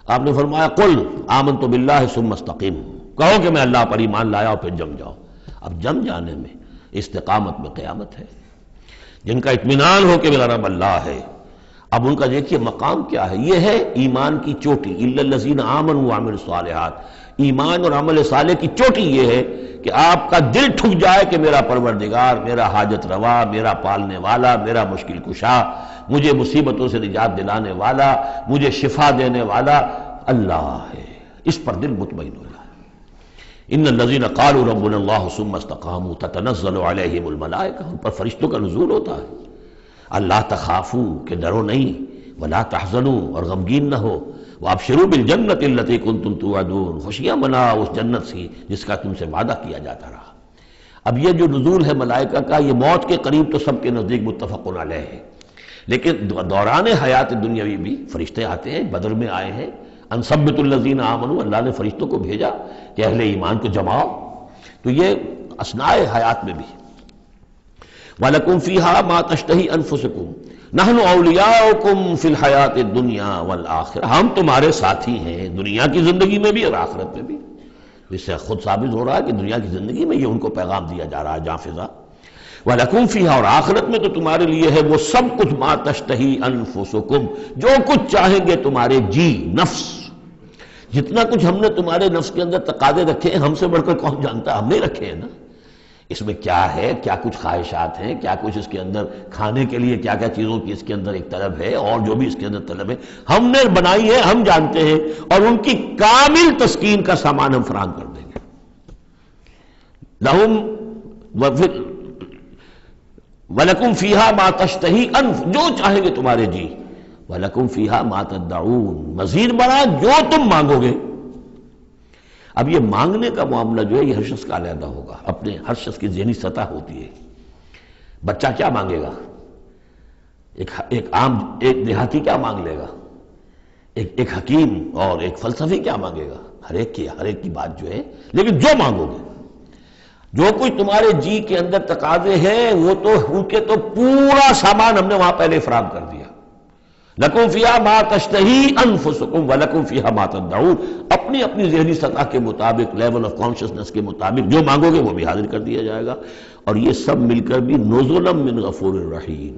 آپ نے فرمایا قل آمنت باللہ ثم استقم، کہو کہ میں اللہ پر ایمان لایا اور پھر جم جاؤ۔ اب جم جانے میں استقامت میں قیامت ہے۔ جن کا اطمینان ہو کہ میرا رب اللہ ہے، اب ان کا دیکھیے مقام کیا ہے، یہ ہے ایمان کی چوٹی، الا الذین آمنوا وعملوا الصالحات۔ ایمان اور عمل صالح کی چوٹی یہ ہے کہ آپ کا دل ٹھک جائے کہ میرا پروردگار، میرا حاجت روا، میرا پالنے والا، میرا مشکل کشا، مجھے مصیبتوں سے نجات دلانے والا، مجھے شفا دینے والا اللہ ہے، اس پر دل مطمئن ہو جائے۔ ان الذین قالوا ربنا اللہ ثم استقاموا تتنزل علیہم الملائکہ، ان پر فرشتوں کا نزول ہوتا ہے۔ اللہ تخافوا کہ ڈرو نہیں، ولا تحزنوا اور غمگین نہ ہو، وابشروا بالجنۃ التی کنتم توعدون، خوشیاں مناؤ اس جنت سے جس کا تم سے وعدہ کیا جاتا رہا۔ اب یہ جو نزول ہے ملائکہ کا، یہ موت کے قریب تو سب کے نزدیک متفق علیہ ہے، لیکن دوران حیات دنیاوی بھی فرشتے آتے ہیں، بدر میں آئے ہیں، ان ثبت الذین آمنوا، اللہ نے فرشتوں کو بھیجا کہ اہل ایمان کو جماؤ، تو یہ اثناء حیات میں بھی۔ وَلَكُمْ فِيهَا مَا تَشْتَهِي أَنفُسُكُمْ، نحن اولیاؤکم فی الحیات الدنیا والآخرہ، ہم تمہارے ساتھی ہیں دنیا کی زندگی میں بھی اور آخرت میں بھی۔ اس سے خود ثابت ہو رہا ہے کہ دنیا کی زندگی میں یہ ان کو پیغام دیا جا رہا ہے جاں فضا۔ وَلَكُمْ فِيهَا، اور آخرت میں تو تمہارے لیے ہے وہ سب کچھ ما تشتہی انفسکم، جو کچھ چاہیں گے تمہارے جی نفس۔ جتنا کچھ ہم نے تمہارے نفس کے اندر تقاضے رکھے ہیں، ہم سے بڑھ کر کون جانتا ہے؟ ہم نے رکھے ہیں نا۔ اس میں کیا ہے، کیا کچھ خواہشات ہیں، کیا کچھ اس کے اندر کھانے کے لیے کیا کیا چیزوں کی اس کے اندر ایک طلب ہے، اور جو بھی اس کے اندر طلب ہے ہم نے بنائی ہے، ہم جانتے ہیں، اور ان کی کامل تسکین کا سامان ہم فراہم کر دیں گے۔ لہم وَلَكُمْ فِيهَا مَا تَشْتَهِي أَنفُسُكُمْ، جو چاہیں گے تمہارے جی، وَلَكُمْ فِيهَا مَا تَدَّعُونَ، مزید بڑا جو تم مانگو گے۔ اب یہ مانگنے کا معاملہ جو ہے یہ ہر شخص کا علیحدہ ہوگا، اپنے ہر شخص کی ذہنی سطح ہوتی ہے۔ بچہ کیا مانگے گا، ایک دیہاتی کیا مانگ لے گا، ایک حکیم اور ایک فلسفی کیا مانگے گا، ہر ایک کی بات جو ہے، لیکن جو مانگو گے، جو کچھ تمہارے جی کے اندر تقاضے ہیں وہ تو ان کے تو پورا سامان ہم نے وہاں پہلے فراہم کر دیا۔ لَكُمْ فِيهَا مَا تَشْتَهِي أَنفُسُكُمْ وَلَكُمْ فِيهَا مَا تَدَّعُونَ، اپنی ذہنی سطح کے مطابق، لیول آف کانشسنس کے مطابق جو مانگو گے وہ بھی حاضر کر دیا جائے گا، اور یہ سب مل کر بھی نُزُلًا مِّن غَفُورٍ رَحِيمٍ،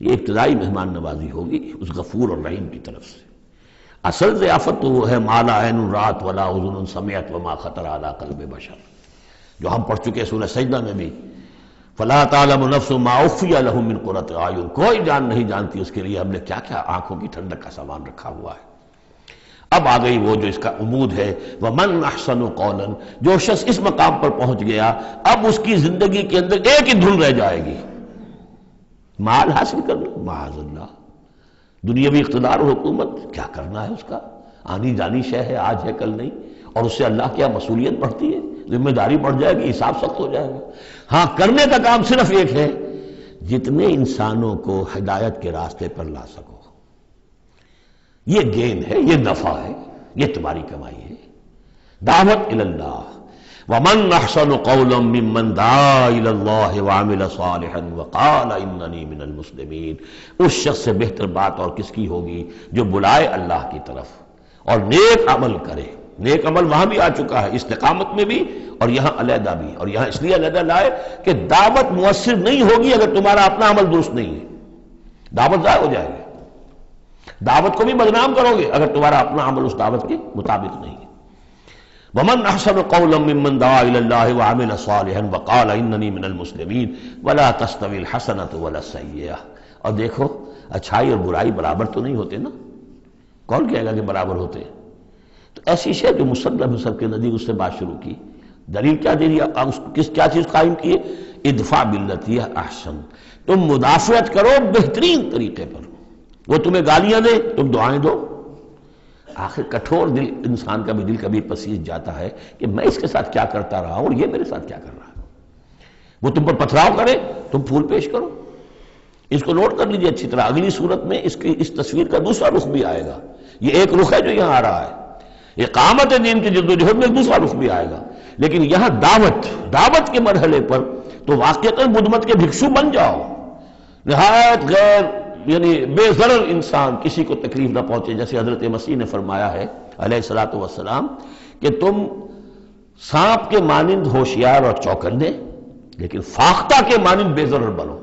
یہ ابتدائی مہمان نوازی ہوگی اس غفور اور رحیم کی طرف سے۔ اصل ضیافت تو وہ ہے مَا لَا عَيْنٌ رَأَتْ وَلَا أُذُنٌ سَمِعَتْ وَمَا خَطَرَ عَلَىٰ قَلْبِ بَشَرٍ، جو ہم پڑھ چکے سورہ سجدہ میں بھی، فَلَا تَعْلَمُ نَفْسٌ مَا أُخْفِيَ لَهُم مِّن قُرَّةِ أَعْيُنٍ، کوئی جان نہیں جانتی اس کے لیے ہم نے کیا کیا آنکھوں کی ٹھنڈک کا سامان رکھا ہوا ہے۔ اب آ گئی وہ جو اس کا عمود ہے، وَمَنْ أَحْسَنُ قَوْلًا، جو شخص اس مقام پر پہنچ گیا اب اس کی زندگی کے اندر ایک ہی دھن رہ جائے گی، مال حاصل کر لو، معاذ اللہ، دنیاوی اقتدار اور حکومت کیا کرنا ہے، اس کا آنی جانی شے ہے، آج ہے کل نہیں، اور اس سے اللہ کیا مسئولیت بڑھتی ہے، ذمہ داری بڑھ جائے گی، حساب سخت ہو جائے گا۔ ہاں کرنے کا کام صرف ایک ہے، جتنے انسانوں کو ہدایت کے راستے پر لا سکو، یہ گین ہے، یہ نفع ہے، یہ تمہاری کمائی ہے۔ دعوت الی اللہ، ومن احسن قولا ممن دعا الی اللہ وعمل صالحا وقال اننی من المسلمین، اس شخص سے بہتر بات اور کس کی ہوگی جو بلائے اللہ کی طرف اور نیک عمل کرے۔ نیک عمل وہاں بھی آ چکا ہے، استقامت میں بھی اور یہاں علیحدہ بھی، اور یہاں اس لیے علیحدہ لائے کہ دعوت مؤثر نہیں ہوگی اگر تمہارا اپنا عمل درست نہیں ہے، دعوت ضائع ہو جائے گی۔ دعوت کو بھی بدنام کرو گے اگر تمہارا اپنا عمل اس دعوت کے مطابق نہیں ہے۔ ومن احسن قولا ممن دعا الى الله وعمل صالحا وقال اننی من المسلمین ولا تستوی الحسنۃ ولا السیئۃ، اور دیکھو اچھائی اور برائی برابر تو نہیں ہوتے نا، کون کہے گا کہ برابر ہوتے ہیں؟ تو ایسی شے جو مسلم سب کے نزدیک اس سے بات شروع کی، دلیل کیا دے دیا، کیا چیز قائم کی ہے؟ ادفع باللتی ہی احسن، تم مدافعت کرو بہترین طریقے پر، وہ تمہیں گالیاں دے تم دعائیں دو۔ آخر کٹھور دل انسان کا بھی دل کبھی پسیج جاتا ہے کہ میں اس کے ساتھ کیا کرتا رہا ہوں اور یہ میرے ساتھ کیا کر رہا ہے۔ وہ تم پر پتھراؤ کرے تم پھول پیش کرو۔ اس کو نوٹ کر لیجئے اچھی طرح، اگلی صورت میں اس تصویر کا دوسرا رخ بھی آئے گا، یہ ایک رخ ہے جو یہاں آ رہا ہے، اقامت دین کی جدوجہد میں دوسرا رخ بھی آئے گا، لیکن یہاں دعوت کے مرحلے پر تو واقعتاً بدھ مت کے بھکشو بن جاؤ، نہایت غیر یعنی بے ضرر انسان، کسی کو تکلیف نہ پہنچے، جیسے حضرت مسیح نے فرمایا ہے علیہ الصلوۃ والسلام کہ تم سانپ کے مانند ہوشیار اور چوکنے لیکن فاختہ کے مانند بے ضرر بنو۔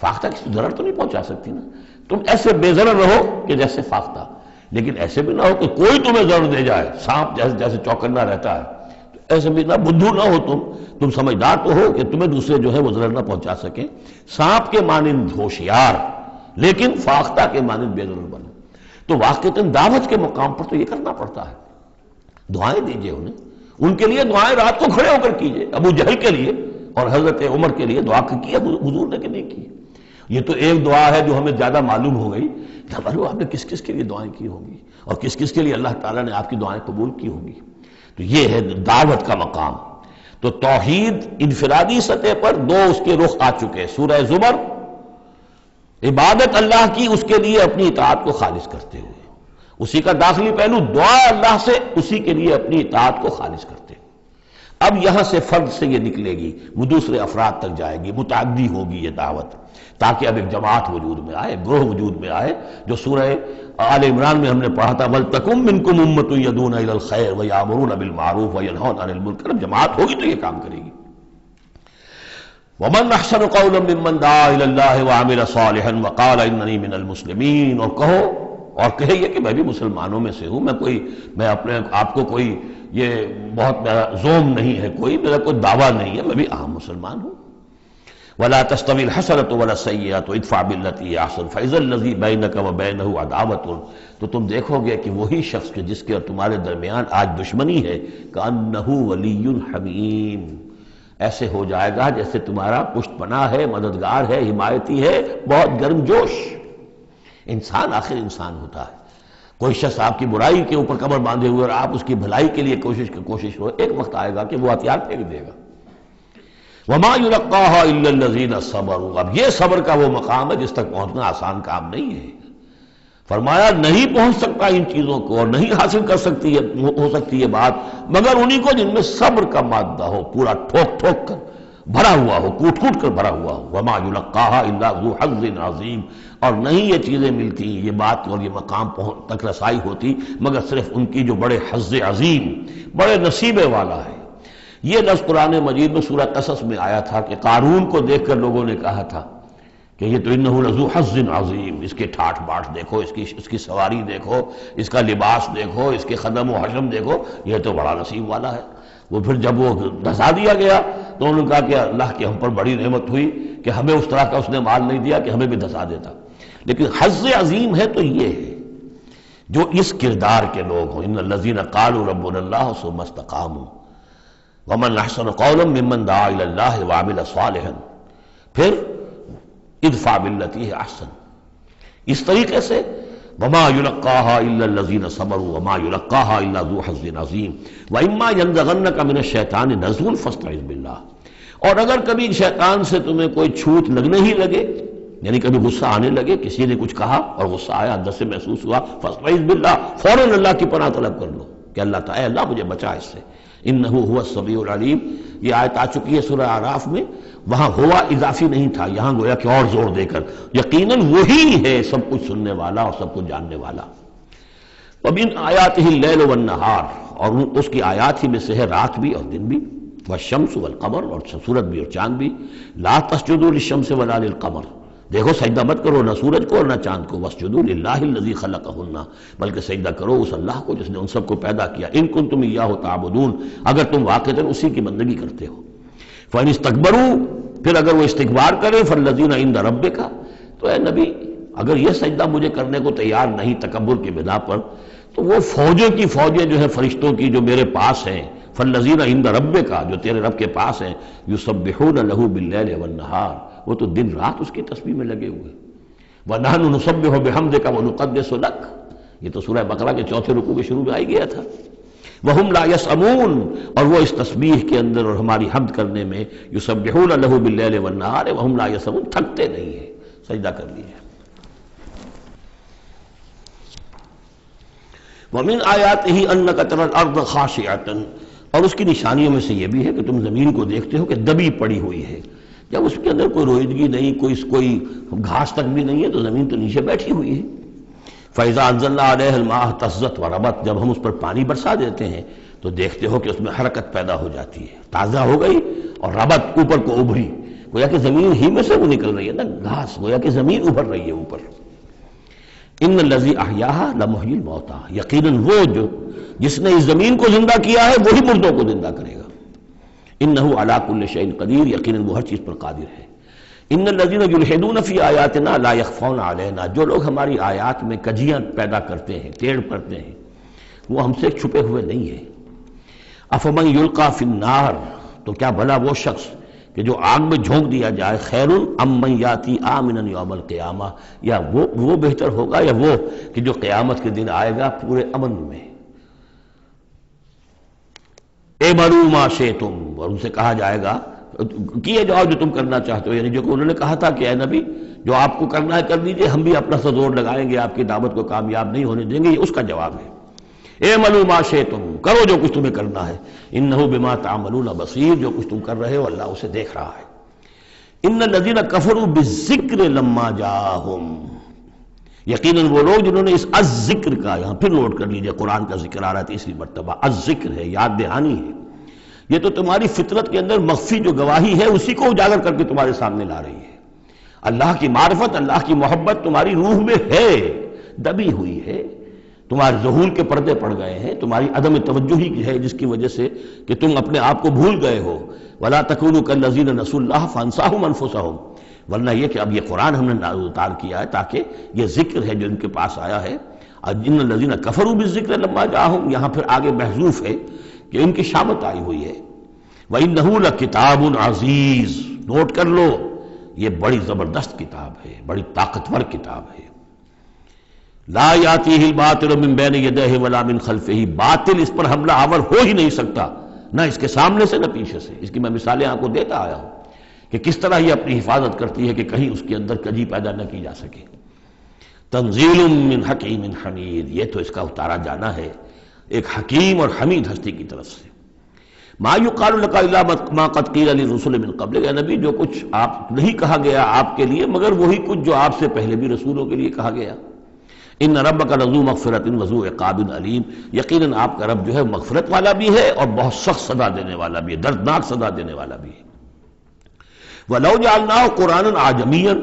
فاختہ کسی ضرر تو نہیں پہنچا سکتی نا، تم ایسے بے ضرر رہو کہ جیسے فاختہ، لیکن ایسے بھی نہ ہو کہ کوئی تمہیں ضرر دے جائے، سانپ جیسے چوکنا رہتا ہے، ایسے بھی نہ بدھو نہ ہو تم سمجھدار تو ہو کہ تمہیں دوسرے جو ہے وہ ضرر نہ پہنچا سکیں، سانپ کے مانند ہوشیار لیکن فاختہ کے مانند بے ضرر بنو۔ تو واقعتاً دعوت کے مقام پر تو یہ کرنا پڑتا ہے، دعائیں دیجئے انہیں، ان کے لیے دعائیں رات کو کھڑے ہو کر کیجئے، ابو جہل کے لیے اور حضرت عمر کے لیے دعا کی حضور نے کہ نہیں کی۔ یہ تو ایک دعا ہے جو ہمیں زیادہ معلوم ہو گئی، معلوم آپ نے کس کس کے لیے دعائیں کی ہوں گی اور کس کس کے لیے اللہ تعالیٰ نے آپ کی دعائیں قبول کی ہوں گی۔ تو یہ ہے دعوت کا مقام۔ تو توحید انفرادی سطح پر دو اس کے رخ آ چکے، سورہ زمر عبادت اللہ کی اس کے لیے اپنی اطاعت کو خالص کرتے ہوئے، اسی کا داخلی پہلو دعا اللہ سے اسی کے لیے اپنی اطاعت کو خالص کرتے ہوئے۔ اب یہاں سے فرد سے یہ نکلے گی، وہ دوسرے افراد تک جائے گی، متعدی ہوگی یہ دعوت، تاکہ اب ایک جماعت وجود میں آئے، گروہ وجود میں آئے، جو سورہ آل عمران میں ہم نے پڑھا تھا وَلْتَكُن مِّنكُمْ أُمَّةٌ يَدْعُونَ إِلَى الْخَيْرِ وَيَأْمُرُونَ بِالْمَعْرُوفِ وَيَنْهَوْنَ عَنِ الْمُنكَرِ۔ جماعت ہوگی تو یہ کام کرے گی۔ وَمَنْ أَحْسَنُ قَوْلًا مِّمَّنْ دَعَا إِلَى اللَّهِ وَعَمِلَ صَالِحًا وَقَالَ إِنَّنِي مِنَ الْمُسْلِمِينَ، اور کہو اور کہے یہ کہ میں بھی مسلمانوں میں سے ہوں، میں اپنے آپ کو کوئی یہ بہت میرا زوم نہیں ہے، میرا کوئی دعویٰ نہیں ہے، میں بھی عام مسلمان ہوں۔ وَلَا تَسْتَوِي الْحَسَنَةُ وَلَا السَّيِّئَةُ ادْفَعْ بِالَّتِي هِيَ أَحْسَنُ فَإِذَا الَّذِي بَيْنَكَ وَبَيْنَهُ عَدَاوَةٌ، تو تم دیکھو گے کہ وہی شخص جس کے اور تمہارے درمیان آج دشمنی ہے، كَأَنَّهُ وَلِيٌّ حَمِيمٌ، ایسے ہو جائے گا جیسے تمہارا پشت پناہ ہے، مددگار ہے، حمایتی ہے، بہت گرم جوش۔ انسان آخر انسان ہوتا ہے، کوئی شخص آپ کی برائی کے اوپر کمر باندھے ہوئے اور آپ اس کی بھلائی کے لیے کوشش ہو، ایک وقت آئے گا کہ وہ ہتھیار پھینک دے گا۔ وَمَا يُلَقَّاهَا إِلَّا الَّذِينَ صَبَرُوا، اب یہ صبر کا وہ مقام ہے جس تک پہنچنا آسان کام نہیں ہے۔ فرمایا نہیں پہنچ سکتا ان چیزوں کو اور نہیں حاصل ہو سکتی یہ بات مگر انہی کو جن میں صبر کا مادہ ہو، پورا ٹھوک ٹھوک کر بھرا ہوا ہو، کوٹ کوٹ کر بھرا ہوا ہو۔ وَمَا يُلَقَّاهَا إِلَّا ذُو حَظٍّ عَظِيمٍ، اور نہیں یہ چیزیں ملتی، یہ بات اور یہ مقام تک رسائی ہوتی مگر صرف ان کی جو بڑے حظ عظیم، بڑے نصیبے والا ہے۔ یہ لفظ قرآن مجید میں سورہ قصص میں آیا تھا کہ قارون کو دیکھ کر لوگوں نے کہا تھا کہ یہ تو انہ لذو حظ عظیم، اس کے ٹھاٹھ باٹھ دیکھو، اس کی سواری دیکھو، اس کا لباس دیکھو، اس کے خدم و حشم دیکھو، یہ تو بڑا نصیب والا ہے۔ وہ پھر جب وہ دھسا دیا گیا تو انہوں نے کہا کہ اللہ کی ہم پر بڑی نعمت ہوئی کہ ہمیں اس طرح کا اس نے مال نہیں دیا کہ ہمیں بھی دھسا دیتا۔ لیکن حظ عظیم ہے تو یہ ہے جو اس کردار کے لوگ ہوں، ان الذین قالوا ربنا اللہ ثم استقاموا ومن احسن قولا ممن دعا الی اللہ وعمل صالحا، پھر ادفع باللتی ہی احسن، اس طریقے سے وما یلقاها الا الذین صبروا وما یلقاها الا ذو حظ عظیم واما ینزغنک من الشیطان نزغ فاستعذ باللہ، اور اگر کبھی شیطان سے تمہیں کوئی چھوٹ لگنے ہی لگے، یعنی کبھی غصہ آنے لگے، کسی نے کچھ کہا اور غصہ آیا، اندر سے محسوس ہوا، فاستعذ باللہ، فوراً اللہ کی پناہ طلب کر لو کہ اللہ تعالی اللہ مجھے بچا اس سے، انہ هو السمیع العلیم۔ یہ آیت آ چکی ہے سورہ اعراف میں، وہاں ہوا اضافی نہیں تھا، یہاں گویا کہ اور زور دے کر یقیناً وہی ہے سب کچھ سننے والا اور سب کچھ جاننے والا۔ وَمِنْ آیَاتِهِ اللَّيْلُ وَالنَّهَارُ، اور اس کی آیات ہی میں سے ہے رات بھی اور دن بھی، وَالشَّمْسُ وَالْقَمَرُ، اور سورج بھی اور چاند بھی، لَا تَسْجُدُوا لِلشَّمْسِ وَلَا لِلْقَمَرِ، دیکھو سجدہ مت کرو نہ سورج کو اور نہ چاند کو، وَاسْجُدُوا لِلَّهِ الَّذِي خَلَقَهُنَّ، بلکہ سجدہ کرو اس اللہ کو جس نے ان سب کو پیدا کیا، إِن كُنتُمْ إِيَّاهُ تَعْبُدُونَ، اگر تم واقعتاً اسی کی بندگی کرتے ہو۔ فَإِنِ اسْتَكْبَرُوا، پھر اگر وہ استکبار کرے، فَالَّذِينَ عِندَ رَبِّكَ، تو اے نبی اگر یہ سجدہ مجھے کرنے کو تیار نہیں تکبر کی بنا پر، تو وہ فوجوں کی فوجیں جو ہیں فرشتوں کی جو میرے پاس ہیں، فَالَّذِينَ عِندَ رَبِّكَ، جو تیرے رب کے پاس ہیں، يُسَبِّحُونَ لَهُ بِاللَّيْلِ وَالنَّهَارِ، وہ تو دن رات اس کی تسبیح میں لگے ہوئے۔ وَنَحْنُ نُسَبِّحُ بِحَمْدِكَ وَنُقَدِّسُ لَكَ، یہ تو سورہ بقرہ کے چوتھے رکوع کے شروع میں آئی گیا تھا۔ وَهُمْ لَا يَسْأَمُونَ، اور وہ اس تسبیح کے اندر اور ہماری حمد کرنے میں، يُسَبِّحُونَ لَهُ بِاللَّيْلِ وَالنَّهَارِ وَهُمْ لَا يَسْأَمُونَ، تھکتے نہیں ہیں۔ سجدہ کر لیجیے۔ وَمِنْ آیَاتِهِ أَنَّكَ تَرَى الْأَرْضَ خَاشِعَةً، اور اس کی نشانیوں میں سے یہ بھی ہے کہ تم زمین کو دیکھتے ہو کہ دبی پڑی ہوئی ہے، جب اس کے اندر کوئی رویدگی نہیں، کوئی گھاس تک بھی نہیں ہے تو زمین تو نیچے بیٹھی ہوئی ہے۔ فَإِذَا أَنزَلْنَا عَلَيْهَا الْمَاءَ اهْتَزَّتْ وَرَبَتْ، جب ہم اس پر پانی برسا دیتے ہیں تو دیکھتے ہو کہ اس میں حرکت پیدا ہو جاتی ہے، تازہ ہو گئی اور ربت اوپر کو ابھری، گویا کہ زمین ہی میں سے وہ نکل رہی ہے نا گھاس، گویا کہ زمین ابھر رہی ہے اوپر۔ ان الذی احیاها لمحیی الموتى، یقیناً وہ جو جس نے اس زمین کو زندہ کیا ہے وہی مردوں کو زندہ کرے گا۔ انہ علی کل شیء قدیر، یقیناً وہ ہر چیز پر قادر ہے۔ ان الذین یلحدون فی آیاتنا لا یخفون علینا، جو لوگ ہماری آیات میں کجیاں پیدا کرتے ہیں، ٹیڑھ کرتے ہیں، وہ ہم سے چھپے ہوئے نہیں ہیں۔ افمن یلقی فی النار، تو کیا بھلا وہ شخص کہ جو آگ میں جھونک دیا جائے، خیر ام من یاتی آمنا یوم القیامہ، یا وہ بہتر ہوگا یا وہ کہ جو قیامت کے دن آئے گا پورے امن میں۔ اعملوا ما شئتم، اور ان سے کہا جائے گا کیے جاؤ جو تم کرنا چاہتے ہو، یعنی جو کہ انہوں نے کہا تھا کہ اے نبی جو آپ کو کرنا ہے کر دیجئے، ہم بھی اپنا سا زور لگائیں گے، آپ کی دعوت کو کامیاب نہیں ہونے دیں گے، یہ اس کا جواب ہے۔ اعملوا ما شئتم، کرو جو کچھ تمہیں کرنا ہے، انہ بما تعملون بصیر، جو کچھ تم کر رہے ہو اللہ اسے دیکھ رہا ہے۔ ان الذین کفروا بالذکر لما جاءہم، یقیناً وہ لوگ جنہوں نے اس الذکر کا، یہاں پھر نوٹ کر لیجئے قرآن کا ذکر آ رہا ہے تیسری مرتبہ، الذکر ہے، یاد دہانی ہے، یہ تو تمہاری فطرت کے اندر مخفی جو گواہی ہے اسی کو اجاگر کر کے تمہارے سامنے لا رہی ہے۔ اللہ کی معرفت، اللہ کی محبت تمہاری روح میں ہے، دبی ہوئی ہے، تمہارے ذہول کے پردے پڑ گئے ہیں، تمہاری عدم توجہی کی ہے جس کی وجہ سے کہ تم اپنے آپ کو بھول گئے ہو۔ وَلَا تَكُونُوا كَالَّذِينَ نَسُوا اللَّهَ فَأَنسَاهُمْ أَنفُسَهُمْ، ورنہ یہ کہ اب یہ قرآن ہم نے اتار کیا ہے تاکہ یہ ذکر ہے جو ان کے پاس آیا ہے، ان الذین کفروا بالذکر لما جاءہم، یہاں پھر آگے محذوف ہے کہ ان کی شامت آئی ہوئی ہے۔ وَإِنَّهُ لَكِتَابٌ عَزِیز، نوٹ کر لو یہ بڑی زبردست کتاب ہے، بڑی طاقتور کتاب ہے۔ لا یاتیہ الباطل من بین یدیہ ولا من خلفہ، باطل اس پر حملہ آور ہو ہی نہیں سکتا، نہ اس کے سامنے سے نہ پیچھے سے۔ اس کی میں مثالیں آپ کو دیتا آیا ہوں کہ کس طرح یہ اپنی حفاظت کرتی ہے کہ کہیں اس کے اندر کجی پیدا نہ کی جا سکے۔ تنزیل من حکیم حمید، یہ تو اس کا اتارا جانا ہے ایک حکیم اور حمید ہستی کی طرف سے۔ ما یقال لک الا ما قد قیل للرسل من قبل، اے نبی جو کچھ آپ نہیں کہا گیا آپ کے لیے مگر وہی کچھ جو آپ سے پہلے بھی رسولوں کے لیے کہا گیا۔ ان ربک لذو مغفرۃ وذو عقاب علیم، یقیناً آپ کا رب جو ہے مغفرت والا بھی ہے اور بہت سخت سزا دینے والا بھی ہے، دردناک سزا دینے والا بھی ہے۔ وَلَوْ جَعَلْنَاهُ قُرْآنًا عَجَمِيًّا،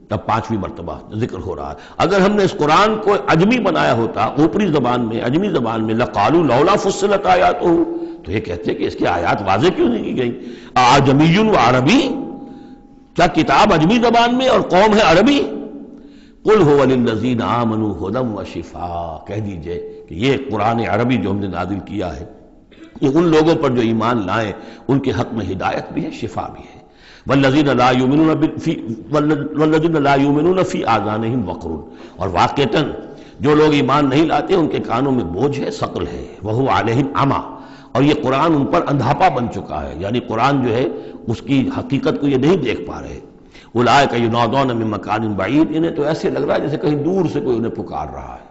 تب پانچویں مرتبہ ذکر ہو رہا ہے، اگر ہم نے اس قرآن کو عجمی بنایا ہوتا، اوپری زبان میں، عجمی زبان میں، لَقَالُوا لَوْلَا فُصِّلَتْ آیَاتُهُ، تو یہ کہتے کہ اس کی آیات واضح کیوں نہیں کی گئی؟ اعجمی وعربی، کیا کتاب عجمی زبان میں اور قوم ہے عربی؟ قُلْ هُوَ لِلَّذِينَ آمَنُوا هُدًى وَشِفَاءٌ، کہہ دیجئے کہ یہ قرآن عربی جو ہم نے نازل کیا ہے یہ ان لوگوں پر جو ایمان لائیں ان کے حق میں ہدایت بھی ہے، شفا بھی ہے۔ وَالَّذِينَ لَا يُؤْمِنُونَ فِي آذَانِهِمْ وَقْرٌ، اور واقعتاً جو لوگ ایمان نہیں لاتے ان کے کانوں میں بوجھ ہے، ثقل ہے، وَهُوَ عَلَيْهِمْ عَمًى، اور یہ قرآن ان پر اندھاپا بن چکا ہے، یعنی قرآن جو ہے اس کی حقیقت کو یہ نہیں دیکھ پا رہے۔ اولئک ینادون من مکان بعید، انہیں تو ایسے لگ رہا ہے جیسے کہیں دور سے کوئی انہیں پکار رہا ہے،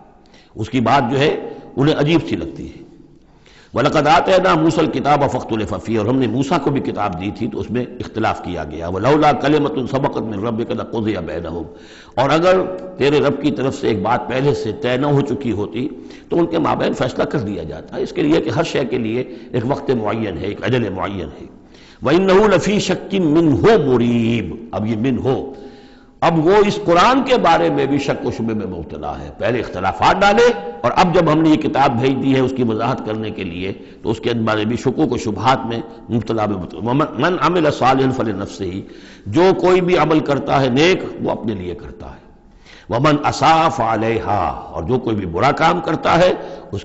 اس کی بات جو ہے انہیں عجیب سی لگتی ہے۔ وَلَقَدْ آتَيْنَا مُوسَى الْكِتَابَ فَاخْتُلِفَ فِيهِ، اور ہم نے موسیٰ کو بھی کتاب دی تھی تو اس میں اختلاف کیا گیا۔ وَلَوْلَا كَلِمَةٌ سَبَقَتْ مِن رَّبِّكَ لَقُضِيَ بَيْنَهُمْ، اور اگر تیرے رب کی طرف سے ایک بات پہلے سے طے نہ ہو چکی ہوتی تو ان کے مابین فیصلہ کر دیا جاتا، اس کے لیے کہ ہر شے کے لیے ایک وقت معین ہے، ایک اجل معین ہے۔ وَإِنَّهُ لَفِي شَكٍّ مِّنْهُ مُرِيبٍ، اب یہ من ہو، اب وہ اس قرآن کے بارے میں بھی شک و شبے میں مبتلا ہے، پہلے اختلافات ڈالے اور اب جب ہم نے یہ کتاب بھیج دی ہے اس کی وضاحت کرنے کے لیے تو اس کے بارے بھی شکوک و شبہات میں مبتلا من عمل صالحا فلنفسہ، جو کوئی بھی عمل کرتا ہے نیک وہ اپنے لیے کرتا ہے، ومن اساء فعلیہا، اور جو کوئی بھی برا کام کرتا ہے اس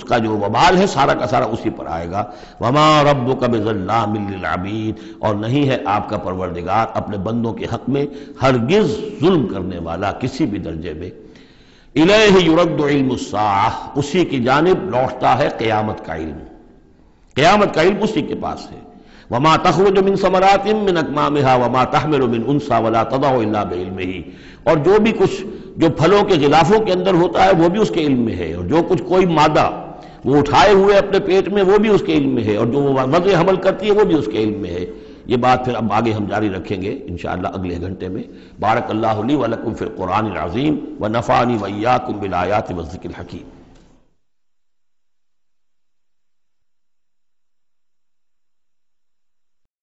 کا جو وبال ہے سارا کا سارا اسی پر آئے گا۔ وما ربک بظلام للعبید، اور نہیں ہے آپ کا پروردگار اپنے بندوں کے حق میں ہرگز ظلم کرنے والا کسی بھی درجے میں۔ الیہ یرد علم الساعہ، اسی کی جانب لوٹتا ہے قیامت کا علم، قیامت کا علم اسی کے پاس ہے۔ وما تخرج من ثمرات من اکمامها وما تحمل من انثى ولا تضع الا بعلمه، اور جو بھی کچھ جو پھلوں کے غلافوں کے اندر ہوتا ہے وہ بھی اس کے علم میں ہے، اور جو کچھ کوئی مادہ وہ اٹھائے ہوئے اپنے پیٹ میں وہ بھی اس کے علم میں ہے، اور جو وہ وضع حمل کرتی ہے وہ بھی اس کے علم میں ہے۔ یہ بات پھر اب آگے ہم جاری رکھیں گے انشاءاللہ اگلے گھنٹے میں۔ بارک اللہ لی ولکم فی القرآن العظیم ونفعنی وإیاکم بالآیات والذکر الحکیم۔